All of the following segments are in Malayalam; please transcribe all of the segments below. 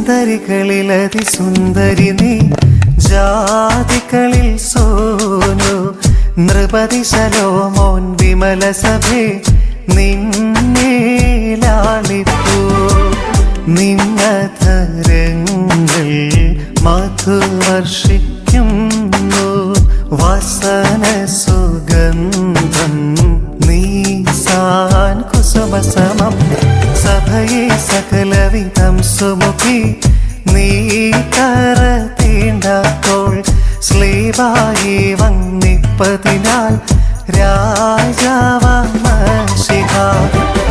സുന്ദരികളിൽ അതിസുന്ദരി നീ, ജാതികളിൽ സോനു നൃപതി ശലോമോൻ വിമല സഭേ നിന്നെ ലാളിപ്പൂ. നിന്നധരങ്ങൾ മധുവർഷിക്കുന്നു വസന സുഗന്ധം നീസാൻ കുസുമസമം. സഭയെ സകലവിധം സുമുഖി നീ കര തീണ്ടപ്പോൾ സ്ലീബായി വന്നിപ്പതിനാൽ രാജാവമശിഹ.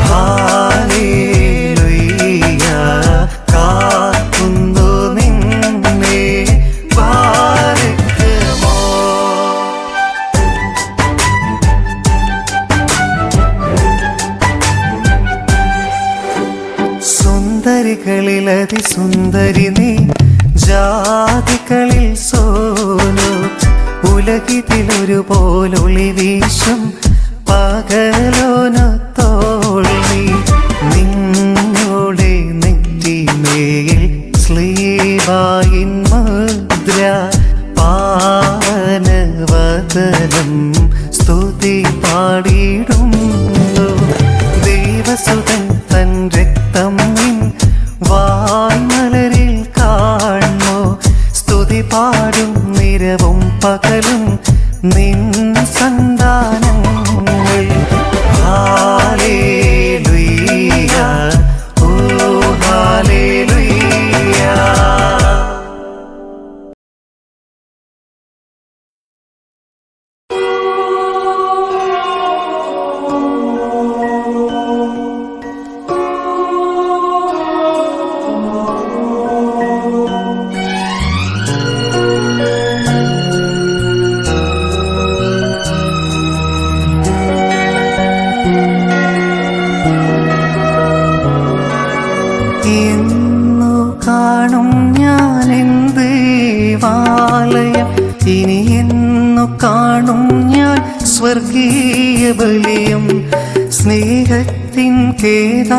ഹല്ലേലൂയ കാക്കുന്നു നിന്നെ ബാരക്കുമോ. സുന്ദരികളിൽ അതിസുന്ദരി നീ, ജാതികളിൽ സോനു ഉലകിതിലൊരുപോലൊളി വീശും പകലോനത്തോൾമി. നിന്നോടെ നെറ്റിമേൽ സ്ലീബായിൻ മുദ്ര പാവനവദനം സ്തുതി പാടിയിടുന്നു. ദൈവസുതൻ തൻ രക്തം നിൻ വായ്മലരിൽ കാണുമോ. സ്തുതി പാടും നിരവും പകലും നിൻ സന്താനങ്ങൾ. ഹല്ലേലൂയ ഓ ഹല്ലേലൂയ. എന്നു കാണും ഞാൻ എന്ത് ദേവാലയം, ഇനി എന്നു കാണും ഞാൻ സ്വർഗീയ ബലിയും. സ്നേഹത്തിൻ കേദാരമായ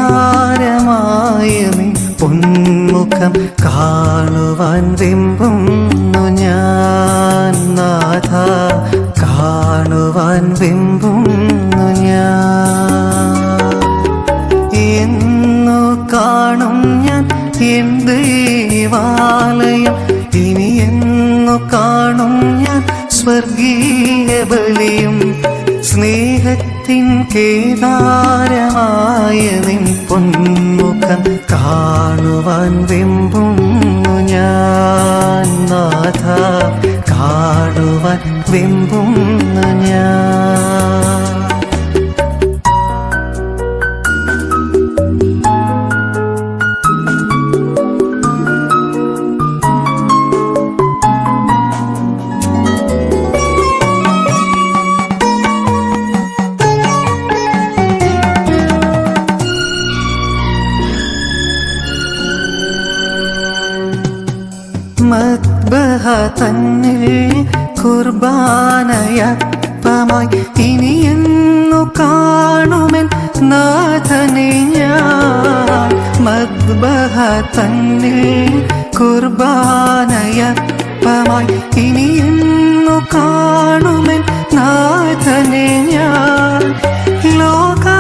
നിൻ പൊന്മുഖം കാണുവാൻ വെമ്പുന്നു ഞാൻ നാഥ, കാണുവാൻ വെമ്പുന്നു ഞാൻ. എന്നു കാണും ഞാൻ എൻ ദേവാലയം, ഇനി എന്നു കാണും ഞാൻ സ്വർഗീയ ബലിയും. സ്നേഹത്തിൻ കേദാരമായ നിൻ പൊന്മുഖം കാണുവാൻ വെമ്പുന്നു ഞാൻ നാഥ, കാണുവാൻ വെമ്പുന്നു ഞാൻ. മദ്ബഹ തന്നിൽ കുർബാനയപ്പമായി ഇനി എന്നു കാണുമെൻ നാഥനെ ഞാൻ. മദ്ബഹ തന്നിൽ കുർബാനയപ്പമായി ഇനി എന്നു കാണുമെൻ നാഥനെ ഞാൻ. ലോകാധിനായക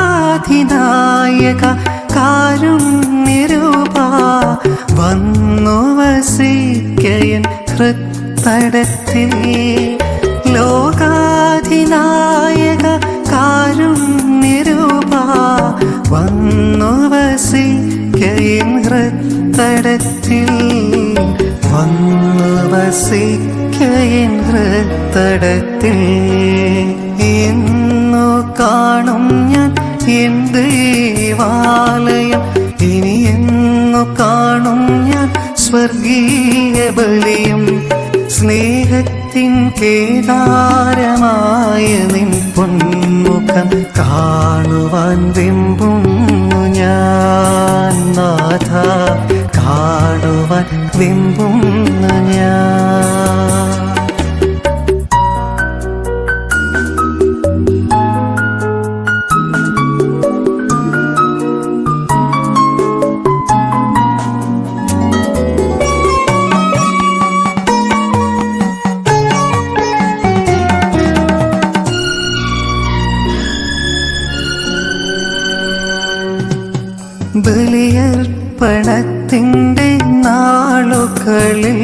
കാരുണ്യരൂപാ വന്നു വസിക്കയൻ ഹൃത്തടത്തിൽ. ലോകാധിനായക കാരുണ്യരൂപാ വന്നു വസിക്കയൻ ഹൃത്തടത്തിൽ. വന്നു വസിക്കയൻ ഹൃത്തടത്തിൽ. എന്നു കാണും ഞാൻ എൻ ദേവാലയം, ഇനി എന്നു കാണും ഞാൻ സ്വർഗീയ ബലിയും. സ്നേഹത്തിൻ കേദാരമായ നിൻ പൊന്മുഖം കാണുവാൻ വെമ്പുന്നു ഞാൻ നാഥ, കാണുവാൻ വെമ്പുന്നു ഞാൻ. നാളുകളിൽ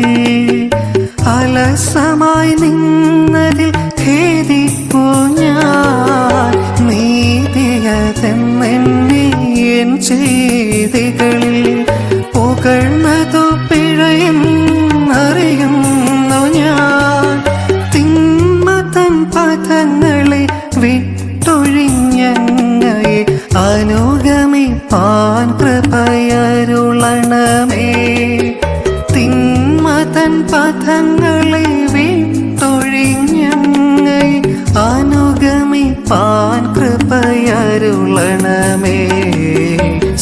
അലസമായി നിന്നതിൽ ഖേദിപ്പു ഞാൻ. നീതിയതെന്നെന്നെ എൻ ചെയ്തികളിൽ പുകഴ്ന്നതു പിഴയെന്നറിയുന്നു ഞാൻ. തിന്മതൻ പദങ്ങളെ വിട്ടൊഴിഞ്ഞങ്ങയെ അനുഗമിപ്പാൻ കൃപയരുളണമേ. തിന്മതൻ പദങ്ങളെ വിട്ടൊഴിഞ്ഞങ്ങയെ അനുഗമിപ്പാൻ കൃപയരുളണമേ.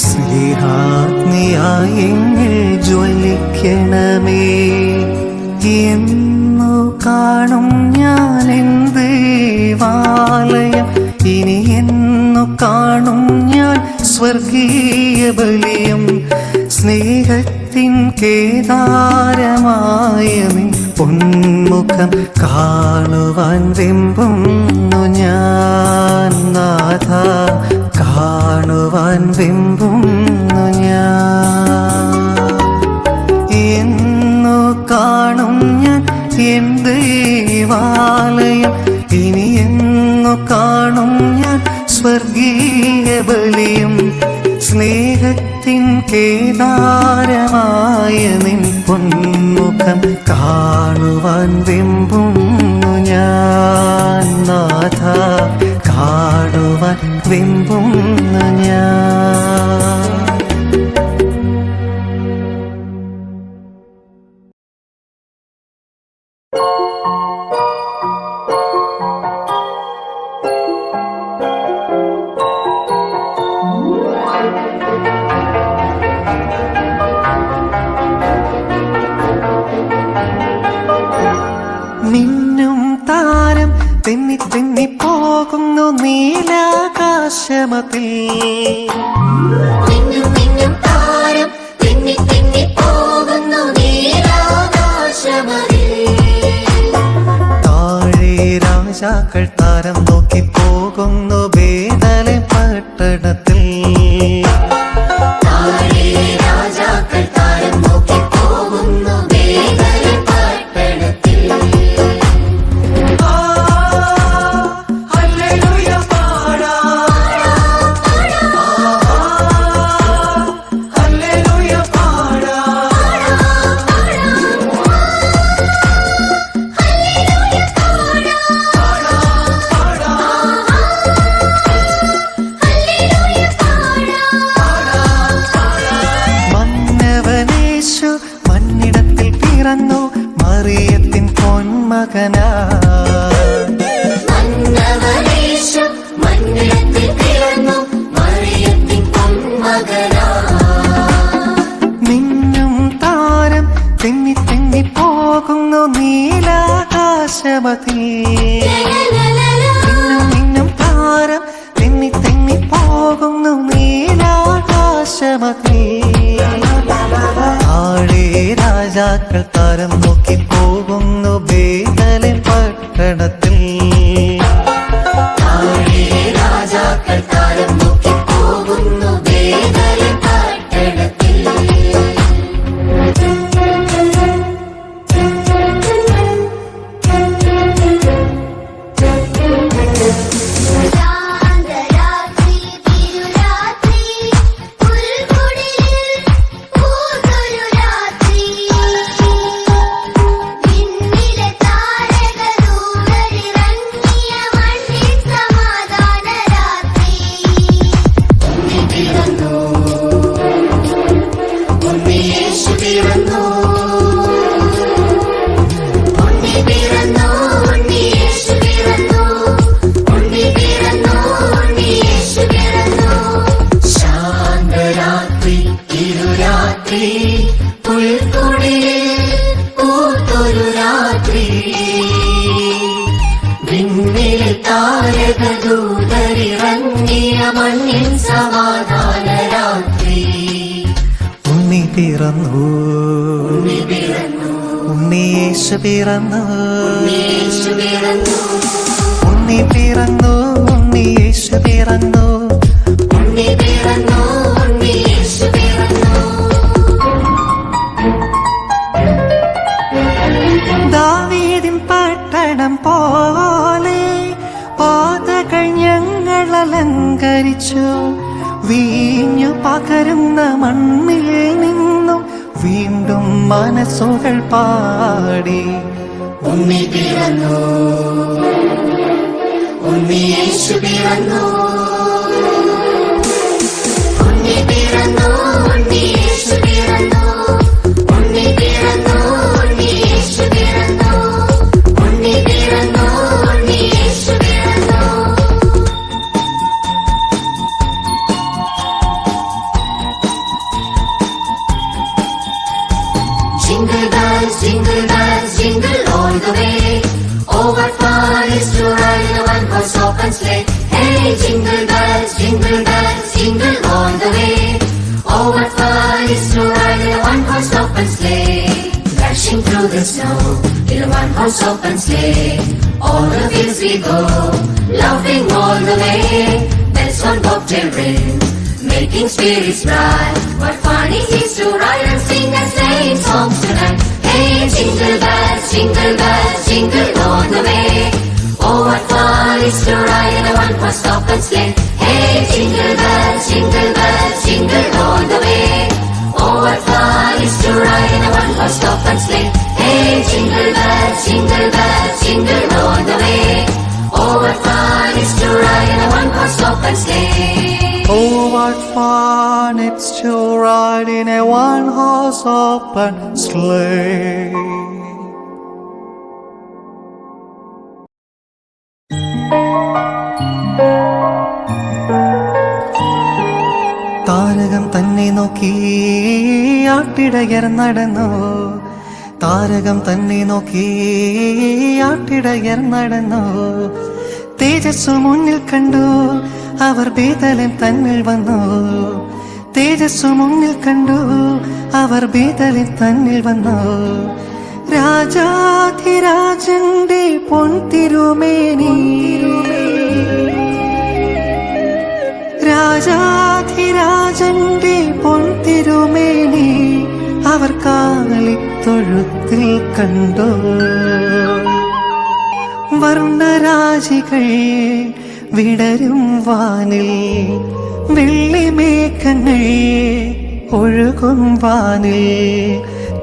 സ്നേഹാഗ്നിയായെങ്കിൽ ജ്വലിക്കണമേ. എന്നു കാണും ഞാൻ എൻ ദേവാലയം, ഇനി എന്നു കാണും ഞാൻ സ്വർഗീയ ബലിയും. സ്നേഹത്തിൻ കേദാരമായ നിൻ പൊന്മുഖം കാണുവാൻ വെമ്പുന്നു ഞാൻ നാഥ, കാണുവാൻ വെമ്പുന്നു ഞാൻ. എന്നു കാണും ഞാൻ എൻ ദേവാലയം, ഇനി എന്നു കാണും ഞാൻ സ്വർഗീയ ബലിയും. സ്നേഹത്തിൻ കേദാരമായ നിൻ പൊന്മുഖം കാണുവാൻ വെമ്പുന്നു ഞാൻ നാഥ, കാണുവാൻ വെമ്പുന്നു ഞാൻ. മിന്നും താരം തെന്നി തെന്നി പോകുന്നു നീലാകാശമതിൽ. മിന്നും താരം തെന്നി തെന്നി പോകുന്നു നീലാകാശമതിൽ. താഴെ രാജാക്കൾ താരം നോക്കി പോകുന്നു ബേഥലേം പട്ടണത്തിൽ. താഴെ രാജാക്കൾ താരം നോക്കി പോകുന്നു ബേഥലേം പട്ടണത്തിൽ. മണ്ണിടത്തിൽ പിറന്നു മറിയത്തിൻ പൊന്മകനാ. മന്നവനേശു മണ്ണിടത്തിൽ പിറന്നു മറിയത്തിൻ പൊന്മകനാ. മിന്നും താരം തെന്നി തെന്നി പോകുന്നു നീലാകാശമതിൽ. മിന്നും താരം തെന്നി തെന്നി പോകുന്നു നീലാകാശമതിൽ. താഴെ രാജാക്കൾ താരം നോക്കി പോകുന്നു ബേഥലേം പട്ടണത്തിൽ. താഴെ രാജാക്കൾ താരം നോക്കി പോകുന്നു ബേഥലേം പട്ടണത്തിൽ. ശാന്തരാത്രി തിരുരാത്രി പുൽക്കുടിലിൽ പൂത്തൊരു രാത്രി. വിണ്ണിലെ താരകദൂതരിറങ്ങിയ മണ്ണിൽ സമാധാന രാത്രി. ഉണ്ണി പിറന്നു, ഉണ്ണിയേശു പിറന്നു. ഉണ്ണി പിറന്നു, ഉണ്ണിയേശു പിറന്നു. ഉണ്ണി പിറന്നു, ഉണ്ണിയേശു പിറന്നു. ശാന്തരാത്രി തിരുരാത്രി പുൽക്കുടിലിൽ പൂത്തൊരു രാത്രി. വിണ്ണിൽ താരകദൂതരിറങ്ങിയ മണ്ണിൻ സമാധാന രാത്രി. ഉണ്ണി പിറന്നു, ഉണ്ണി പിറന്നു, ഉണ്ണിയേശു പിറന്നു. യേശു പിറന്നു. ഉണ്ണി പിറന്നു, ഉണ്ണിയേശു പിറന്നു. ഉണ്ണി പിറന്നു, ഉണ്ണിയേശു പിറന്നു. കുടിച്ചു. വീഞ്ഞു പകരുന്ന മണ്ണിൽ നിന്നും വീണ്ടും മനസ്സുകൾ പാടി. ഉണ്ണി പിറന്നു, ഉണ്ണി യേശു പിറന്നു, ഉണ്ണി പിറന്നു, ഉണ്ണി യേശു പിറന്നു, ഉണ്ണി പിറന്നു, ഉണ്ണി യേശു പിറന്നു, ഉണ്ണി പിറന്നു, ഉണ്ണി യേശു പിറന്നു. Jingle bells, jingle all the way. Oh, what fun is to ride in a one-horse open sleigh. Hey, jingle bells, jingle all the way. Oh, what fun is to ride in a one-horse open sleigh. Dashing through the snow in a one-horse open sleigh. All the fields we go, laughing all the way. Bells on bobtail ring, making spirits bright. What fun it is to ride and sing and sleighing songs tonight. Hey, jingle bells, jingle all the way. Oh, what fun it is to ride in a one-horse open sleigh. Hey, jingle bells, jingle all the way. Oh, what fun it is to ride in a one-horse open sleigh. Hey, jingle bells, jingle all the way. Oh, what fun it is to ride in a one-horse open sleigh. Oh, what fun it's to ride in a one-horse open sleigh. താരകം തന്നെ നോക്കി ആട്ടിടയർ നടന്നു. താരകം തന്നെ നോക്കി ആട്ടിടയർ നടന്നു. തേജസ്സു മുന്നിൽ കണ്ടു, അവർ ബേതലേം തന്നിൽ വന്നു. തേജസ്സു മുന്നിൽ കണ്ടു, അവർ ബേതലേം തന്നിൽ വന്നു. രാജാധിരാജന്റെ പൊൻതിരുമേനി, രാജാധിരാജന്റെ പൊൻതിരുമേനി അവർ കാലിത്തൊഴുത്തിൽ കണ്ടു. വർണ്ണരാജികൾ വിടരും വാനിൽ, വെള്ളിമേഘങ്ങൾ ഒഴുകും വാനിൽ.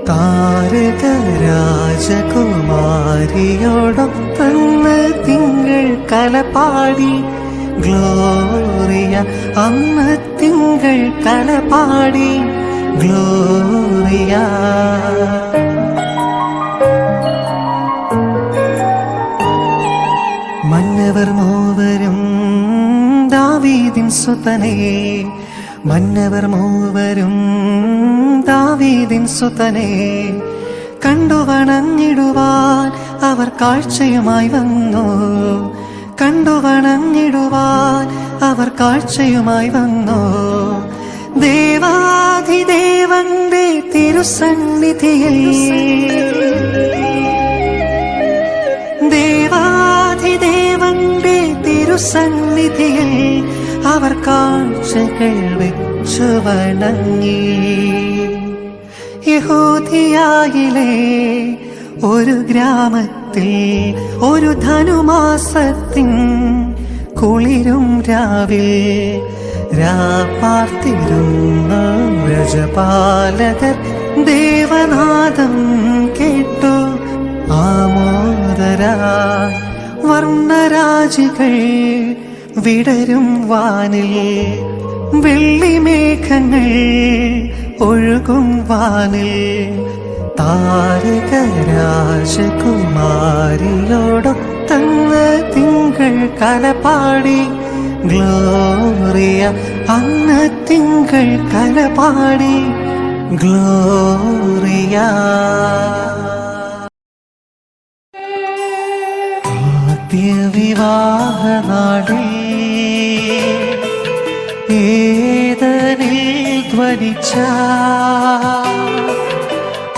താരക രാജകുമാരിയോടൊപ്പന്ന് തിങ്കൾ കലപാടി. ഗ്ലോറിയ അന്ന് തിങ്കൾ കലപാടി. ഗ്ലോറിയ മന്നവർ മൂവരും ദാവീദിൻ സുതനേ, മന്നവർ മൂവരും ദാവീദിൻ സുതനേ. കണ്ടു വണങ്ങിടുവാൻ അവർ കാഴ്ചയുമായി വന്നു. കണ്ടു വണങ്ങിടുവാൻ അവർ കാഴ്ചയുമായി വന്നു. ദേവാധിദേവന്റെ തിരുസന്നിധിയിൽ, ദേവാധിദേവന്റെ തിരുസന്നിധിയിൽ അവർ കാഴ്ചകൾ വെച്ചു വണങ്ങി. യഹൂദിയായിലെ ഒരു ഗ്രാമത്തിൽ ഒരു ധനുമാസത്തിൻ കുളിരും രാവിൽ രാപ്പാർത്തിരുന്നു വ്രജപാലകർ. ദേവനാദം കേട്ടു ആമോദരായി. വർണ്ണരാജികൾ വിടരും വാനിൽ, വെള്ളിമേഘങ്ങൾ ഒഴുകും വാനിൽ. താരക രാജകുമാരിയോടൊത്തന്ന് തിങ്കൾ കലപാടി. ഗ്ലോറിയ അന്ന് തിങ്കൾ കലപാടി. ഗ്ലോറിയ വിവാഹ നാളിൽ ഏതനിൽ ധ്വനിച്ച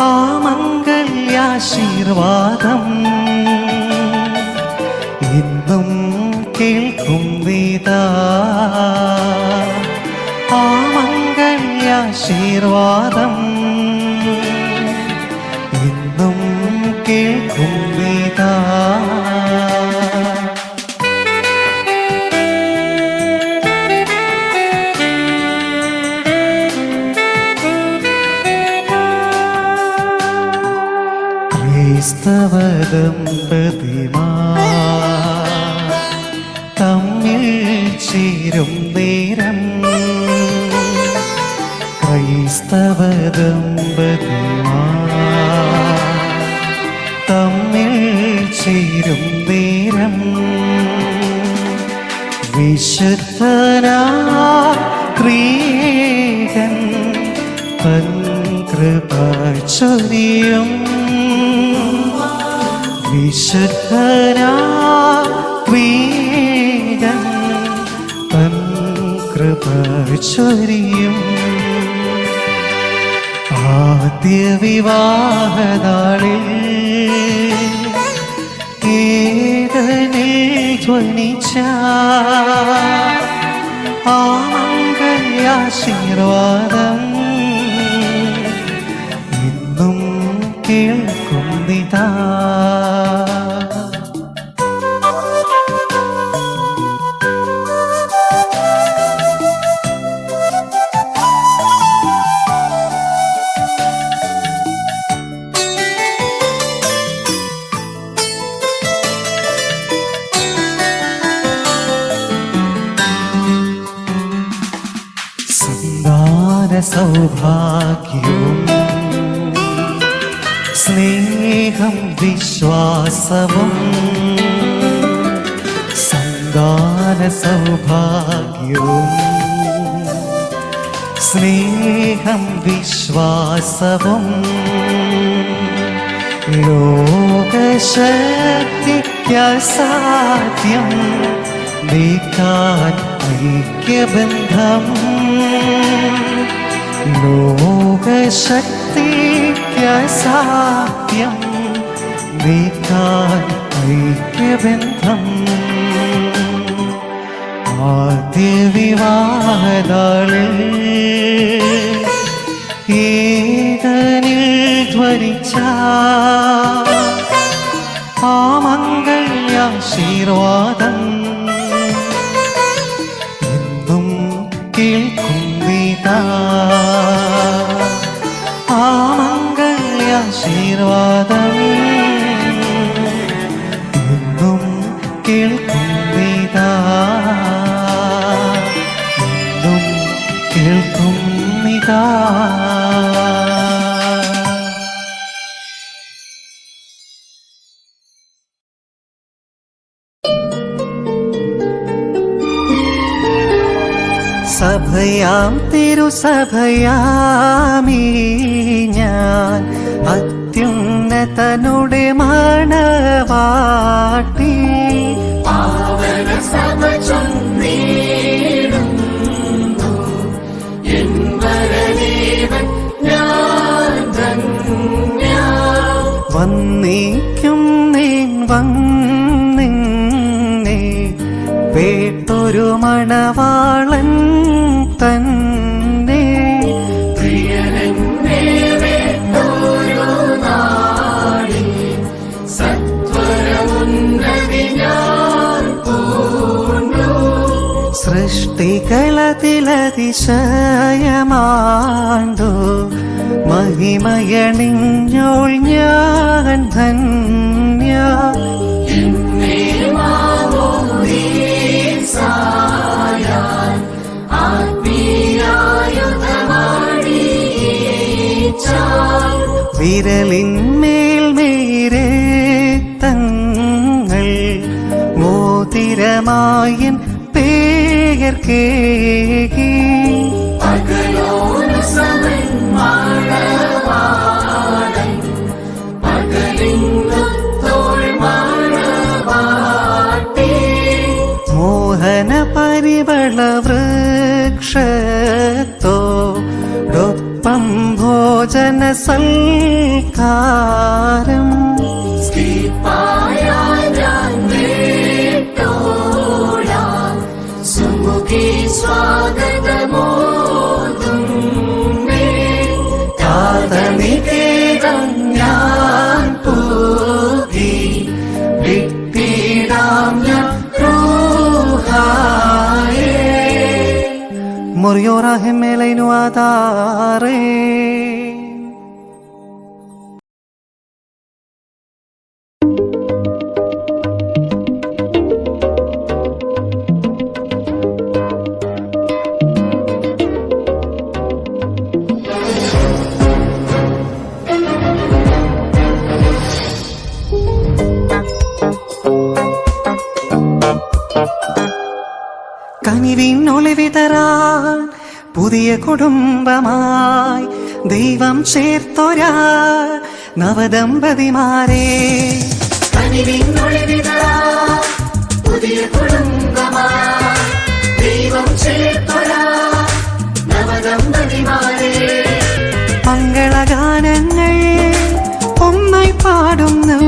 ആ മംഗല്യാശീർവാദം ഇന്നും കേൾക്കും നീതാ. ആ മംഗല്യാശീർവാദം ഇന്നും കേൾക്കും നീതാ. ക്രൈസ്തവ ദമ്പതിമാർ തമ്മിൽ ചേരും നേരം, ക്രൈസ്തവ ദമ്പതിമാർ തമ്മിൽ ചേരും നേരം, വിശുദ്ധനാ ക്രിയേകൻ തൻ കൃപ ചൊരിയും, വിശുദ്ധനാ ക്രിയേകൻ തൻ കൃപ ചൊരിയും. ആദ്യ വിവാഹനാളിൽ ഏദനിൽ ധ്വനിച്ച ആ മംഗളാശീർവാദം ഇന്നും കേൾക്കുന്നിതാ. സന്താന സൗഭാഗ്യവും സ്നേഹം വിശ്വാസവും, സന്താന സൗഭാഗ്യവും സ്നേഹം വിശ്വാസവും, ലോകശക്തിക്കസാധ്യം നീക്കാൻ ഐക്യബന്ധം, ലോകശക്തിക്കസാധ്യം നീക്കാൻ ഐക്യബന്ധം. ആദ്യ വിവാഹനാളിൽ ഏദനിൽ ധ്വനിച്ച ആ മംഗളാശീർവാദം എന്നും കേൾക്കുന്നിതാ. ആ മംഗളാശീർവാദം എന്നും കേൾക്കുന്നിതാ, എന്നും കേൾക്കുന്നിതാ. സഭയാം തിരുസഭയാമീ ഞാൻ അത്യുന്നതനുടെ മണവാട്ടി, പാവന സഭ ചൊന്നേടുന്നു എൻ വരദേവൻ ഞാൻ ധന്യ. വന്നേക്കും നീൻ വന്നിന്നെ പേട്ടൊരു മണവാളൻ തന്നെ, പ്രിയനെന്നെ വേണ്ടൊരു നാളിൽ സത്വരമുന്നതി ഞാൻ പൂണ്ടു. സൃഷ്ടികളതിലതിശയമാണ്ടു മഹിമയണിഞ്ഞോൾ ഞാൻ ധന്യ. എന്നെ മാമോദീസായാൽ ആത്മീയായുധമാടിയേച്ചാൽ വിരലിന്മേൽ മേരത്തങ്ങൾ മോതിരമായൻ പേർ കേകി, പകലോന് സമൻ മണവാളൻ പകലിന്നു തോൾ മണവാട്ടി. മോഹന പരിമള വൃക്ഷത്തോടൊപ്പം ഭോജന സൽക്കാരം, സ്കീപ്പായാൽ ഞാൻ വേട്ടോടാം സുമുഖി സ്വാഗതമോതുന്നേ. കാതനികേതം ഞാൻ പൂകി വിട്ടിടാം ഞാൻ റൂഹായേ. Moriora gemela adare. കനിവിനൊളിവിതറാൻ പുതിയ കുടുംബമായി ദൈവം ചേർത്തൊരാ നവദമ്പതിമാരെ. കനിവിനൊളിവിതറാൻ പുതിയ കുടുംബമായി ദൈവം ചേർത്തൊരാ നവദമ്പതിമാരെ. മംഗളഗാനങ്ങൾ ഒന്നായി പാടുന്നു,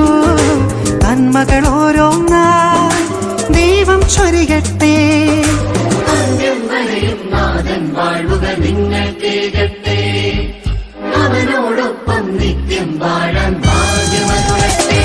നന്മകൾ ഓരോന്നായി ദൈവം ചൊരിയട്ടെ. അന്ത്യം വരെയും നാഥൻ വാഴുക നിങ്ങൾ കേകട്ടെ. അവനോടൊപ്പം നിത്യം വാഴാൻ ഭാഗ്യമരുളട്ടെ.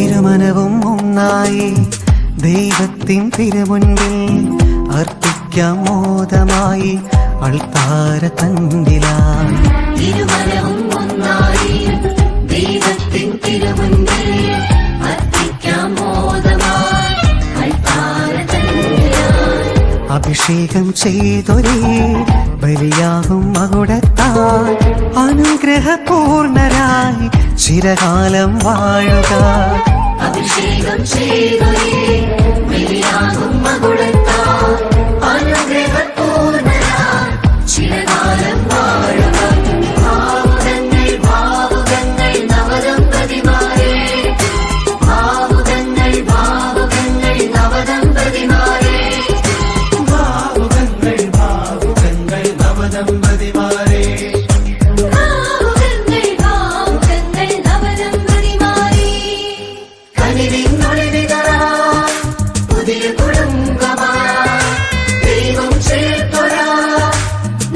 ഇരുമനവും ഒന്നായി ദൈവത്തിൻ തിരുമുൻപിൽ അർപ്പിക്കാം മോദമായി അൾത്താര തന്നിലായി. ഇരുമനവും ഒന്നായി ദൈവത്തിൻ തിരുമുൻപിൽ അർപ്പിക്കാം മോദമായി അൾത്താര തന്നിലായി. അഭിഷേകം ചെയ്തൊരേ ബലിയാകും മകുടത്താൽ അനുഗ്രഹപൂർണരായി ചിരകാലം വാഴുക. അഭിഷേകം ചെയ്തൊരേ ബലിയാകും മകുടത്താൽ അനുഗ്രഹപൂർണരായി ചിരകാലം വാഴുക. ഭാവുകങ്ങൾ ഭാവുകങ്ങൾ നവദമ്പതിമാരെ. ഭാവുകങ്ങൾ ഭാവുകങ്ങൾ നവദമ്പതിമാരെ. ഭാവുകങ്ങൾ ഭാവുകങ്ങൾ നവദമ്പതിമാരെ. ഭാവുകങ്ങൾ ഭാവുകങ്ങൾ നവദമ്പതിമാരെ. കനിവിനൊളിവിതറാൻ പുതിയ കുടുംബമായി ദൈവം ചേർത്തൊരാ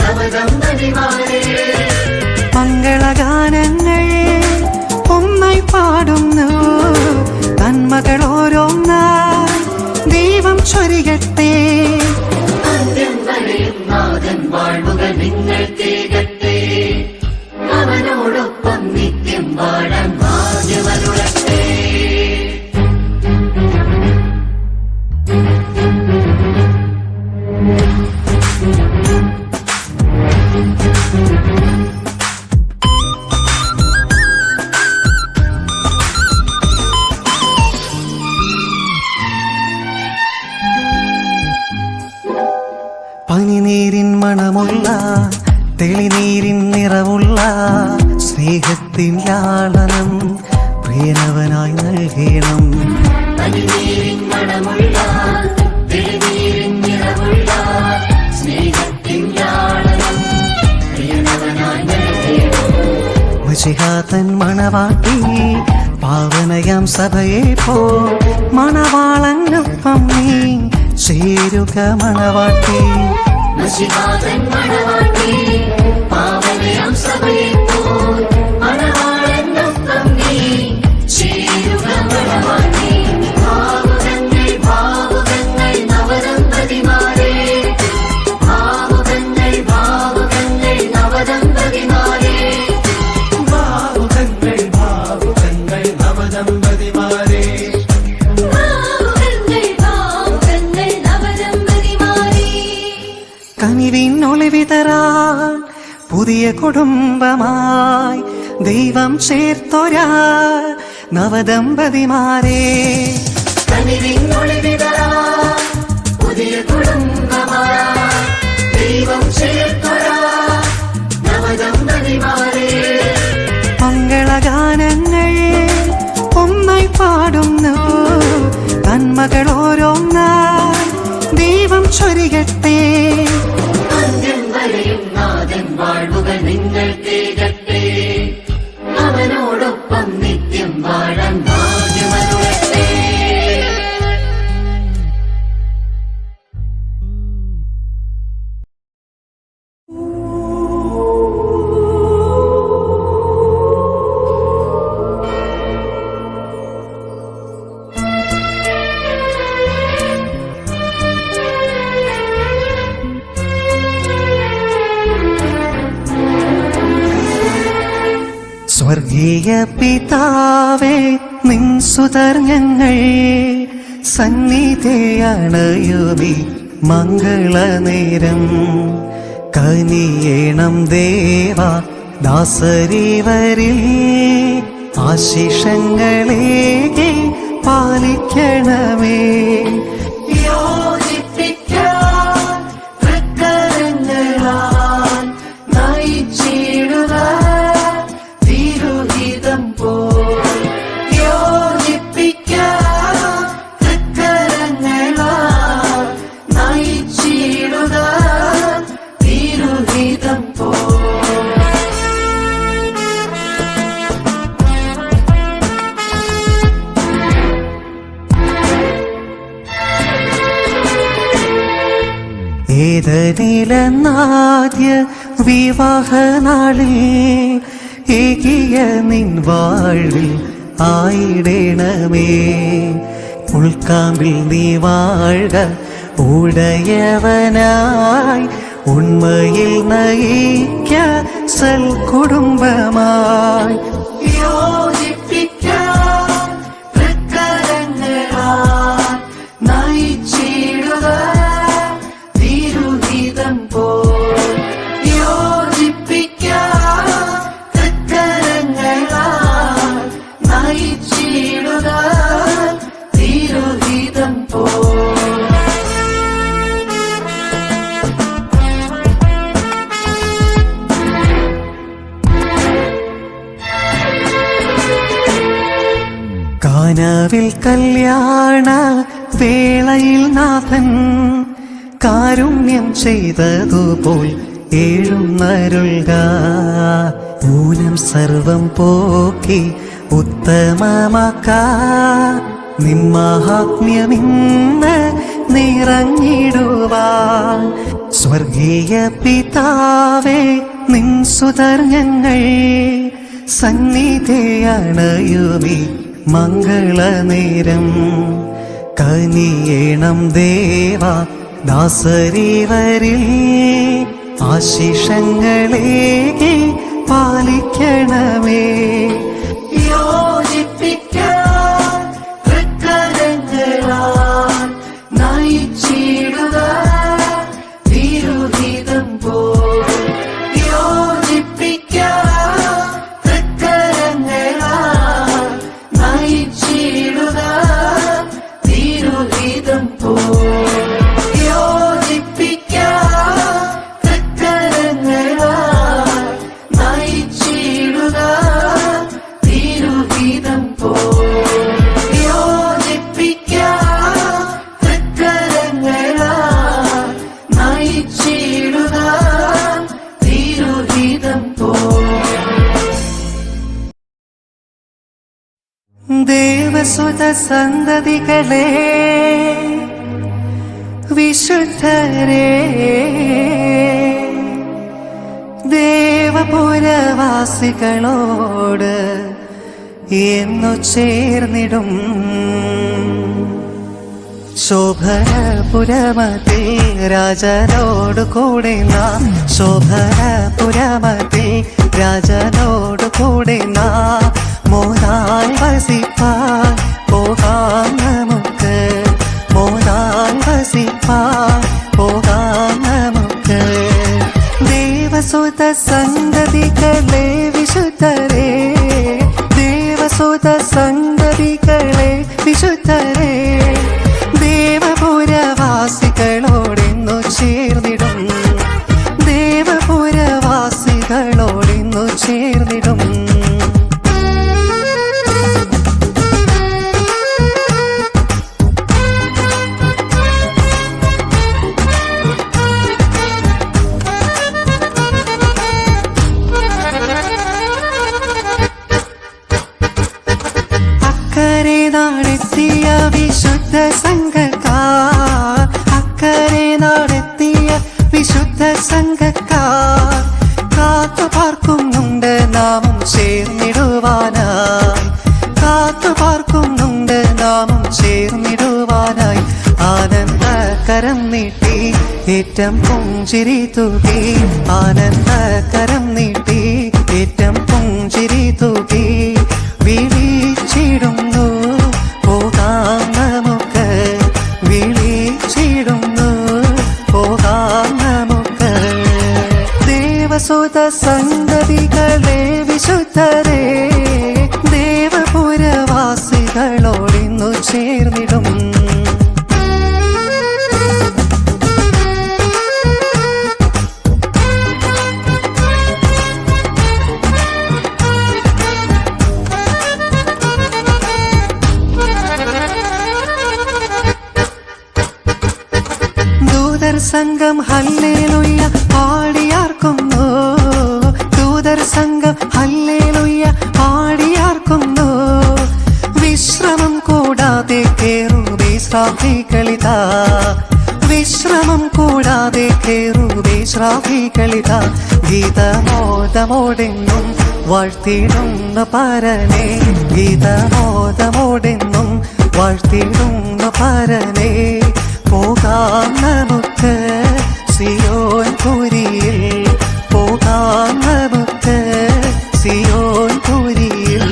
നവദമ്പതിമാരെ. മംഗളഗാനങ്ങൾ ഒന്നായി പാടുന്നു, നന്മകൾ ഓരോന്നായി ദൈവം ചൊരിയട്ടെ. അന്ത്യം വരെയും നാഥൻ വാഴുക നിങ്ങൾ കേകട്ടെ. അവനോടൊപ്പം നിത്യം വാഴാൻ ഭാഗ്യമരുളട്ടെ. പനിനീരിൻ മണമുള്ള തെളിനീരിൻ നിറവുള്ള സ്നേഹത്തിൻ ലാളനം പ്രിയനവനായി നൽകണം. പനിനീരിൻ മണമുള്ള തെളിനീരിൻ നിറവുള്ള സ്നേഹത്തിൻ ലാളനം പ്രിയനവനായി നൽകണം. മഷിഹാതൻ മണവാട്ടി പാവനയാം സഭയെ പോ മണവാളനൊപ്പം നീ ചേരുക മണവാട്ടി. മശിഹാതൻ മണവാട്ടി പാവനയാം സഭയെ പോൽ മണവാളനൊപ്പം നീ ചേരുക മണവാട്ടി. ഭാവുകങ്ങൾ ഭാവുകങ്ങൾ നവദമ്പതിമാരെ. ഭാവുകങ്ങൾ ഭാവുകങ്ങൾ നവദമ്പതിമാരെ. ഭാവുകങ്ങൾ ഭാവുകങ്ങൾ നവദമ്പതിമാരെ. ഭാവുകങ്ങൾ ഭാവുകങ്ങൾ നവദമ്പതിമാരെ. കനിവിനൊളിവിതറാൻ പുതിയ കുടുംബമായി ദൈവം ചേർത്തൊരാ നവദമ്പതിമാരെ. കനിവിനൊളിവിതറാൻ പുതിയ കുടുംബമായി ദൈവം ചേർത്തൊരാ നവദമ്പതിമാരെ. മംഗളഗാനങ്ങൾ ഒന്നായി പാടുന്നു, നന്മകൾ ഓരോന്നായി ദൈവം ചൊരിയട്ടെ. അന്ത്യം വരെയും നാഥൻ വാഴുക നിങ്ങൾ കേകട്ടെ. അവനോടൊപ്പം നിത്യം വാഴാൻ ഭാഗ്യമരുളട്ടെ. സ്വർഗീയ പിതാവേ നിൻ സുതർ ഞങ്ങൾ സന്നിധിയണയുമി മംഗളനേരം കനിയേണം ദേവ ദാസരിവരിൽ ആശിഷങ്ങളേകി പാലിക്കണമേ യോജിപ്പിക്കാൻ തൃക്കരങ്ങളാൽ നയിച്ചിടുക തിരുഹിതം പോൽ യോജിപ്പിക്കാൻ തൃക്കരങ്ങളാൽ നയിച്ചിടുക തിരുഹിതം പോൽ ഏതനിലെന്നാദ്യ വിവാഹനാളിൽ ഏകിയ നിൻ വാഴ്വിൽ ആയിടണമേ ഉൾക്കാമ്പിൽ നീ വാഴ്ക ഉടയവനായി ഉണ്മയിൽ നയിക്ക സൽകുടുംബമായി യോജിപ്പിക്കാൻ തൃക്കരങ്ങളാൽ നയിച്ചിടുക തിരുഹിതം പോൽ യോജിപ്പിക്കാൻ തൃക്കരങ്ങളാൽ നയിച്ചിടുക തിരുഹിതം പോൽ കാനാവിൽ കല്യാണ വേളയിൽ നാഥൻ കാരുണ്യം ചെയ്തതുപോൽ എഴുന്നരുൾക ഊനം സർവം പോക്കി ഉത്തമമാക്ക നിമ്മഹാത്മ്യമിന്ന് നിറഞ്ഞിടുവാൻ സ്വർഗീയ പിതാവേ നിൻ സുതർ ഞങ്ങൾ സന്നിധിയണയുമി മംഗളനേരം കനിയേണം ദേവ ദാസരിവരിൽ ആശിഷങ്ങളേകി പാലിക്കണമേ യോജിപ്പിക്കാൻ തൃക്കരങ്ങളാൽ നയിച്ചിടുക തിരുഹിതം പോൽ യോജിപ്പിക്കാൻ തൃക്കരങ്ങളാൽ നയിച്ചിടുക തിരുഹിതം പോൽ ദേവസുത സന്തതികളെ വിശുദ്ധരേ ദേവപുരവാസികളോട് എന്നു ചേർന്നിടും ശോഭനപുരമതിൽ രാജനോട് കൂടെ നാം ശോഭനപുരമതിൽ രാജനോട് കൂടെ നാം മോനായി വസിപ്പാൻ പോകാം നമുക്ക് മോനായി വസിപ്പാൻ പോകാം നമുക്ക് ദേവസുത സന്തതികളെ വിശുദ്ധരേ ദേവസുത സന്തതികളെ വിശുദ്ധരേ ദേവപുരവാസികളോടെന്നു ചേർന്നിടും ദേവപുരവാസികളോടെന്നു ചേർന്നിടും അക്കരെ നാടെത്തിയ വിശുദ്ധ സംഘക്കാർ അക്കരെ നാടെത്തിയ വിശുദ്ധ സംഘക്കാർ കാത്തു പാർക്കുന്നുണ്ട് നാമം ചേർന്നിടുവാനായി കാത്തു പാർക്കുന്നുണ്ട് നാമം ചേർന്നിടുവാനായി ആനന്ദകരം നീട്ടി ഏറ്റം പുഞ്ചിരി തൂകി ആനന്ദകരം നീട്ടി ഏറ്റം പുഞ്ചിരി തൂകി ദേവസുത സന്തതികളെ വിശുദ്ധരെ ദേവപുരവാസികളോടിന്നു ചേർന്നിടും. ദൂതർ സംഘം ഹല്ലേലൂയ പാടിയാർക്കുന്നു. ദൂതർ സംഘം ഹല്ലേലൂയ പാടിയാർക്കുന്നു. വിശ്രമം കൂടാതെ കേറുബീശ്രാഫികളിതാ. വിശ്രമം കൂടാതെ കേറുബീശ്രാഫികളിതാ. ഗീതമോദമോടെന്നും വാഴ്ത്തിടുന്ന പരനെ. ഗീതമോദമോടെന്നും വാഴ്ത്തിടുന്ന പരനെ. പോകാം നമുക്ക് സിയോൻ പുരിയിൽ. പോകാം നമുക്ക് സിയോൻ പുരിയിൽ.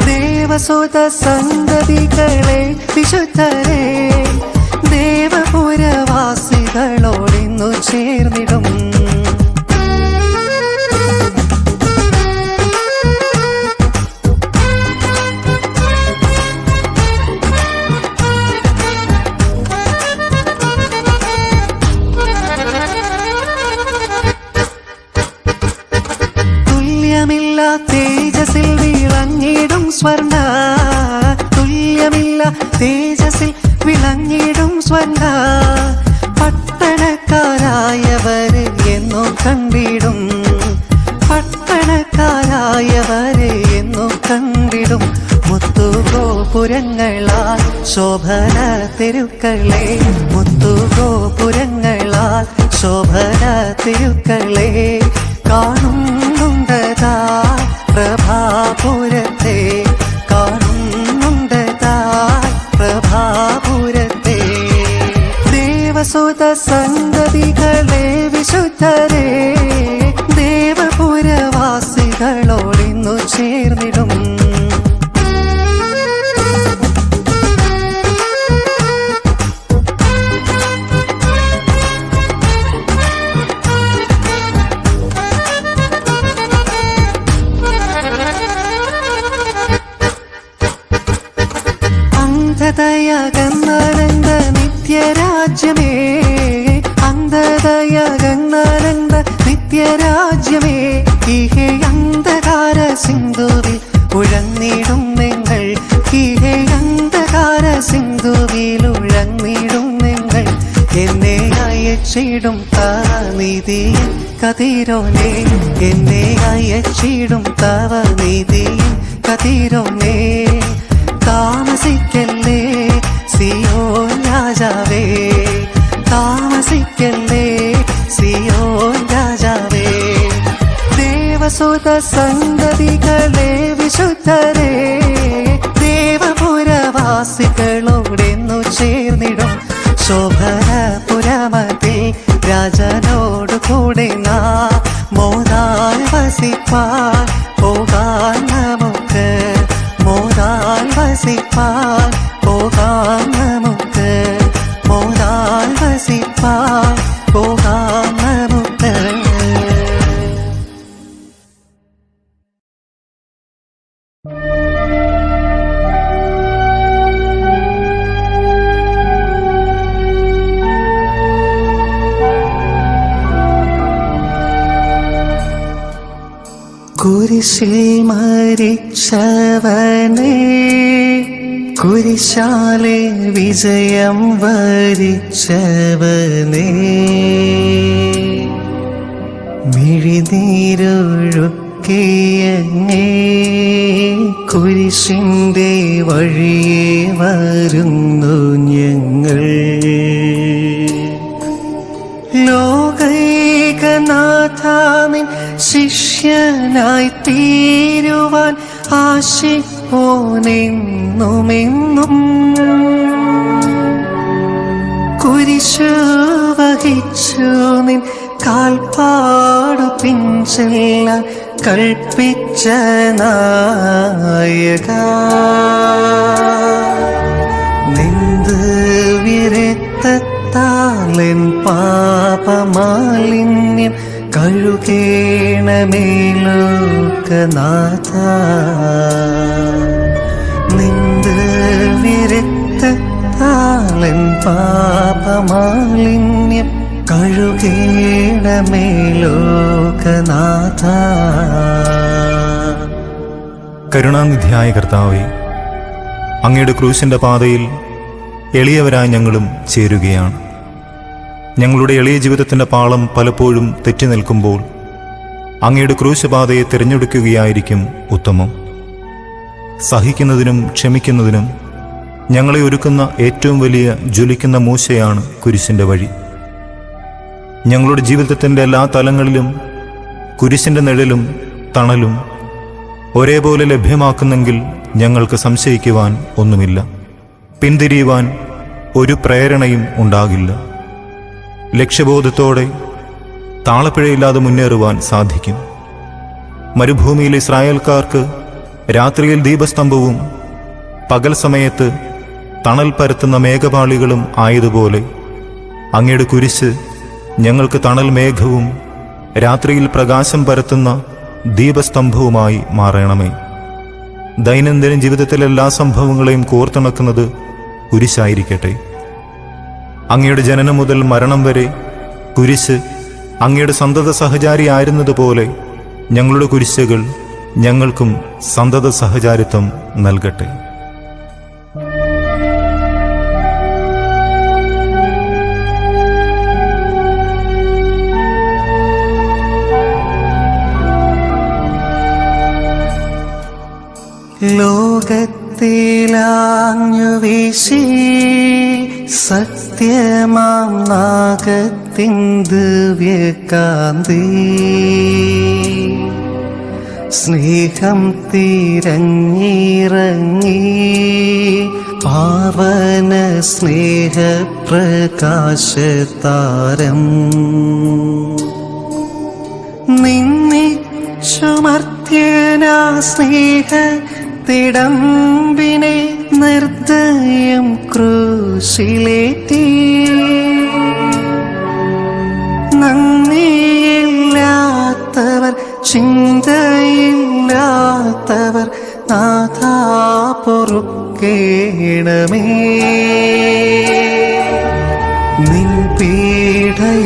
ദേവസുത സന്തതികളെ വിശുദ്ധരെ ദേവപുരവാസികളോടിന്നു ചേർന്നിടും. തുല്യമില്ല തേജസ്സിൽ വിളങ്ങിടും സ്വർണ്ണ. തുല്യമില്ല തേജസ്സിൽ വിളങ്ങിടും സ്വർണ്ണ. പട്ടണക്കാരായവരെ എന്നും കണ്ടിടും. പട്ടണക്കാരായവരെ എന്നും കണ്ടിടും. മുത്തുഗോപുരങ്ങളാൽ ശോഭന തെരുക്കളെ. മുത്തുഗോപുരങ്ങളാൽ ശോഭന തെരുക്കളെ കാണുന്നുണ്ടതാ പ്രഭാപുരത്തെ. കാണുന്നുണ്ടതാ പ്രഭാപുരത്തെ. ദേവസുത സന്തതികളെ വിശുദ്ധരെ ദേവപുരവാസികളോടിന്നു ചേർന്നിടും. അന്ധതയകന്നാനന്ദ നിത്യരാജ്യമേ. അന്ധതയകന്നാനന്ദ നിത്യരാജ്യമേ. ഇഹേ അന്ധകാര സിന്ധുവിൽ ഉഴന്നിടും നിങ്ങൾ. ഇഹേ അന്ധകാര സിന്ധുവിൽ ഉഴന്നിടും നിങ്ങൾ. എന്നെ അയച്ചിടും തവ നീതിയിൻ കതിരോനെ. എന്നെ അയച്ചിടും തവ നീതിയിൻ കതിരോനെ. താമസിക്കല്ലേ സിയോൻ രാജാവേ. താമസിക്കല്ലേ സിയോൻ രാജാവേ. ദേവസുത സന്തതികളെ വിശുദ്ധരെ ദേവപുരവാസികളോടെന്നു ചേർന്നിടും. ശോഭനപുരമതിൽ രാജനോടു കൂടെ നാം മോദാൽ വസിപ്പാൻ പോകാൻ നമുക്ക്. മോദാൽ വസിപ്പാൻ പോകാം നമുക്ക്. മോദാൽ വസിപ്പാൻ പോകാം നമുക്ക്. കുരിശിൽ മരിച്ചവനെ കുരിശാലെ വിജയം വരിച്ചവനെ. മിഴിനീരൊഴുക്കിയങ്ങേ കുരിശിന്റെ വഴിയെ വരുന്നു ഞങ്ങൾ. ലോകൈകനാഥാനിൻ ശിഷ്യനായി തീരുവാൻ ആശിപ്പോനെന്നുമെന്നും. കുരിശു വഹിച്ചു നിൻ കാൽപ്പാടു പിഞ്ചെല്ലാൻ കൽപ്പിച്ച നായക. നിന്ത് വിരക്തത്താലെൻ പാപമാലിന്യം കഴുകേണമേ ലോകനാഥ. നിന്റെ വിരക്തത്താലൻ പാപമാലിന്യം കഴുകേണമേ ലോകനാഥ. കരുണാനിധിയായ കർത്താവേ, അങ്ങയുടെ ക്രൂശിൻ്റെ പാതയിൽ എളിയവരായി ഞങ്ങളും ചേരുകയാണ്. ഞങ്ങളുടെ എളിയ ജീവിതത്തിൻ്റെ പാളം പലപ്പോഴും തെറ്റി നിൽക്കുമ്പോൾ അങ്ങയുടെ ക്രൂശപാതയെ തിരഞ്ഞെടുക്കുകയായിരിക്കും ഉത്തമം. സഹിക്കുന്നതിനും ക്ഷമിക്കുന്നതിനും ഞങ്ങളെ ഒരുക്കുന്ന ഏറ്റവും വലിയ ജ്വലിക്കുന്ന മൂശയാണ് കുരിശിൻ്റെ വഴി. ഞങ്ങളുടെ ജീവിതത്തിൻ്റെ എല്ലാ തലങ്ങളിലും കുരിശിൻ്റെ നിഴലും തണലും ഒരേപോലെ ലഭ്യമാക്കുന്നെങ്കിൽ ഞങ്ങൾക്ക് സംശയിക്കുവാൻ ഒന്നുമില്ല. പിന്തിരിയുവാൻ ഒരു പ്രേരണയും ഉണ്ടാകില്ല. ലക്ഷ്യബോധത്തോടെ താളപ്പിഴയില്ലാതെ മുന്നേറുവാൻ സാധിക്കും. മരുഭൂമിയിലെ ഇസ്രായേൽക്കാർക്ക് രാത്രിയിൽ ദീപസ്തംഭവും പകൽ സമയത്ത് തണൽ പരത്തുന്ന മേഘപാളികളും ആയതുപോലെ അങ്ങയുടെ കുരിശ് ഞങ്ങൾക്ക് തണൽ മേഘവും രാത്രിയിൽ പ്രകാശം പരത്തുന്ന ദീപസ്തംഭവുമായി മാറണമേ. ദൈനംദിന ജീവിതത്തിലെ എല്ലാ സംഭവങ്ങളെയും കോർത്തിണക്കുന്നത് കുരിശായിരിക്കട്ടെ. അങ്ങയുടെ ജനനം മുതൽ മരണം വരെ കുരിശ് അങ്ങയുടെ സന്തത സഹചാരി ആയിരുന്നതുപോലെ ഞങ്ങളുടെ കുരിശുകൾ ഞങ്ങൾക്കും സന്തത സഹചാരിത്വം നൽകട്ടെ. ലോകത്തിലാഞ്ഞു വീശി സത്യമാം നാഗത്തിൻ ദിവ്യകാന്തി, സ്നേഹം തിരഞ്ഞിറങ്ങി പാവന സ്നേഹപ്രകാശതാരം നിന്നിച്ചുമർത്യനാ സ്നേഹ തിടമ്പിനെ നിർദ്ദയം ക്രൂശിലേറ്റി, നന്ദിയില്ലാത്തവർ ചിന്തയില്ലാത്തവർ നാഥാ പൊറുക്കേണമേ. നിൻ പീഡയോർത്തോർത്തു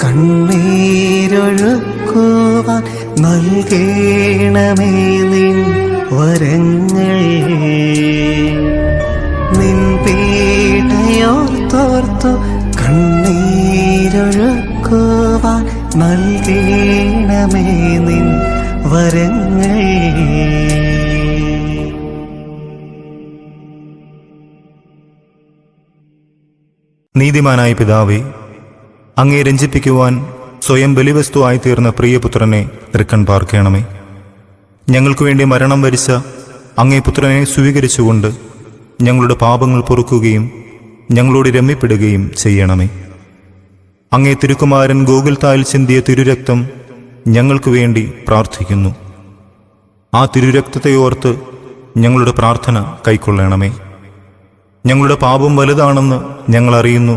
കണ്ണീരൊഴുക്കുവാൻ നൽകേണമേ നിൻ വരങ്ങൾ. നിൻ പീഡയോർത്തോർത്തു കണ്ണീരൊഴുക്കുവാൻ നൽകേണമേ നിൻ വരങ്ങൾ. നീതിമാനായ പിതാവേ, അങ്ങേ രഞ്ജിപ്പിക്കുവാൻ സ്വയം ബലിവസ്തുവായി തീർന്ന പ്രിയപുത്രനെ തൃക്കൺ പാർക്കണമേ. ഞങ്ങൾക്കു വേണ്ടി മരണം വരിച്ച അങ്ങേ പുത്രനെ സ്വീകരിച്ചുകൊണ്ട് ഞങ്ങളുടെ പാപങ്ങൾ പൊറുക്കുകയും ഞങ്ങളോട് രമ്യപ്പെടുകയും ചെയ്യണമേ. അങ്ങേ തിരുക്കുമാരൻ ഗോകുൽത്തായിൽ ചിന്തിയ തിരുരക്തം ഞങ്ങൾക്കു വേണ്ടി പ്രാർത്ഥിക്കുന്നു. ആ തിരുരക്തത്തെ ഓർത്ത് ഞങ്ങളുടെ പ്രാർത്ഥന കൈക്കൊള്ളണമേ. ഞങ്ങളുടെ പാപം വലുതാണെന്ന് ഞങ്ങൾ അറിയുന്നു,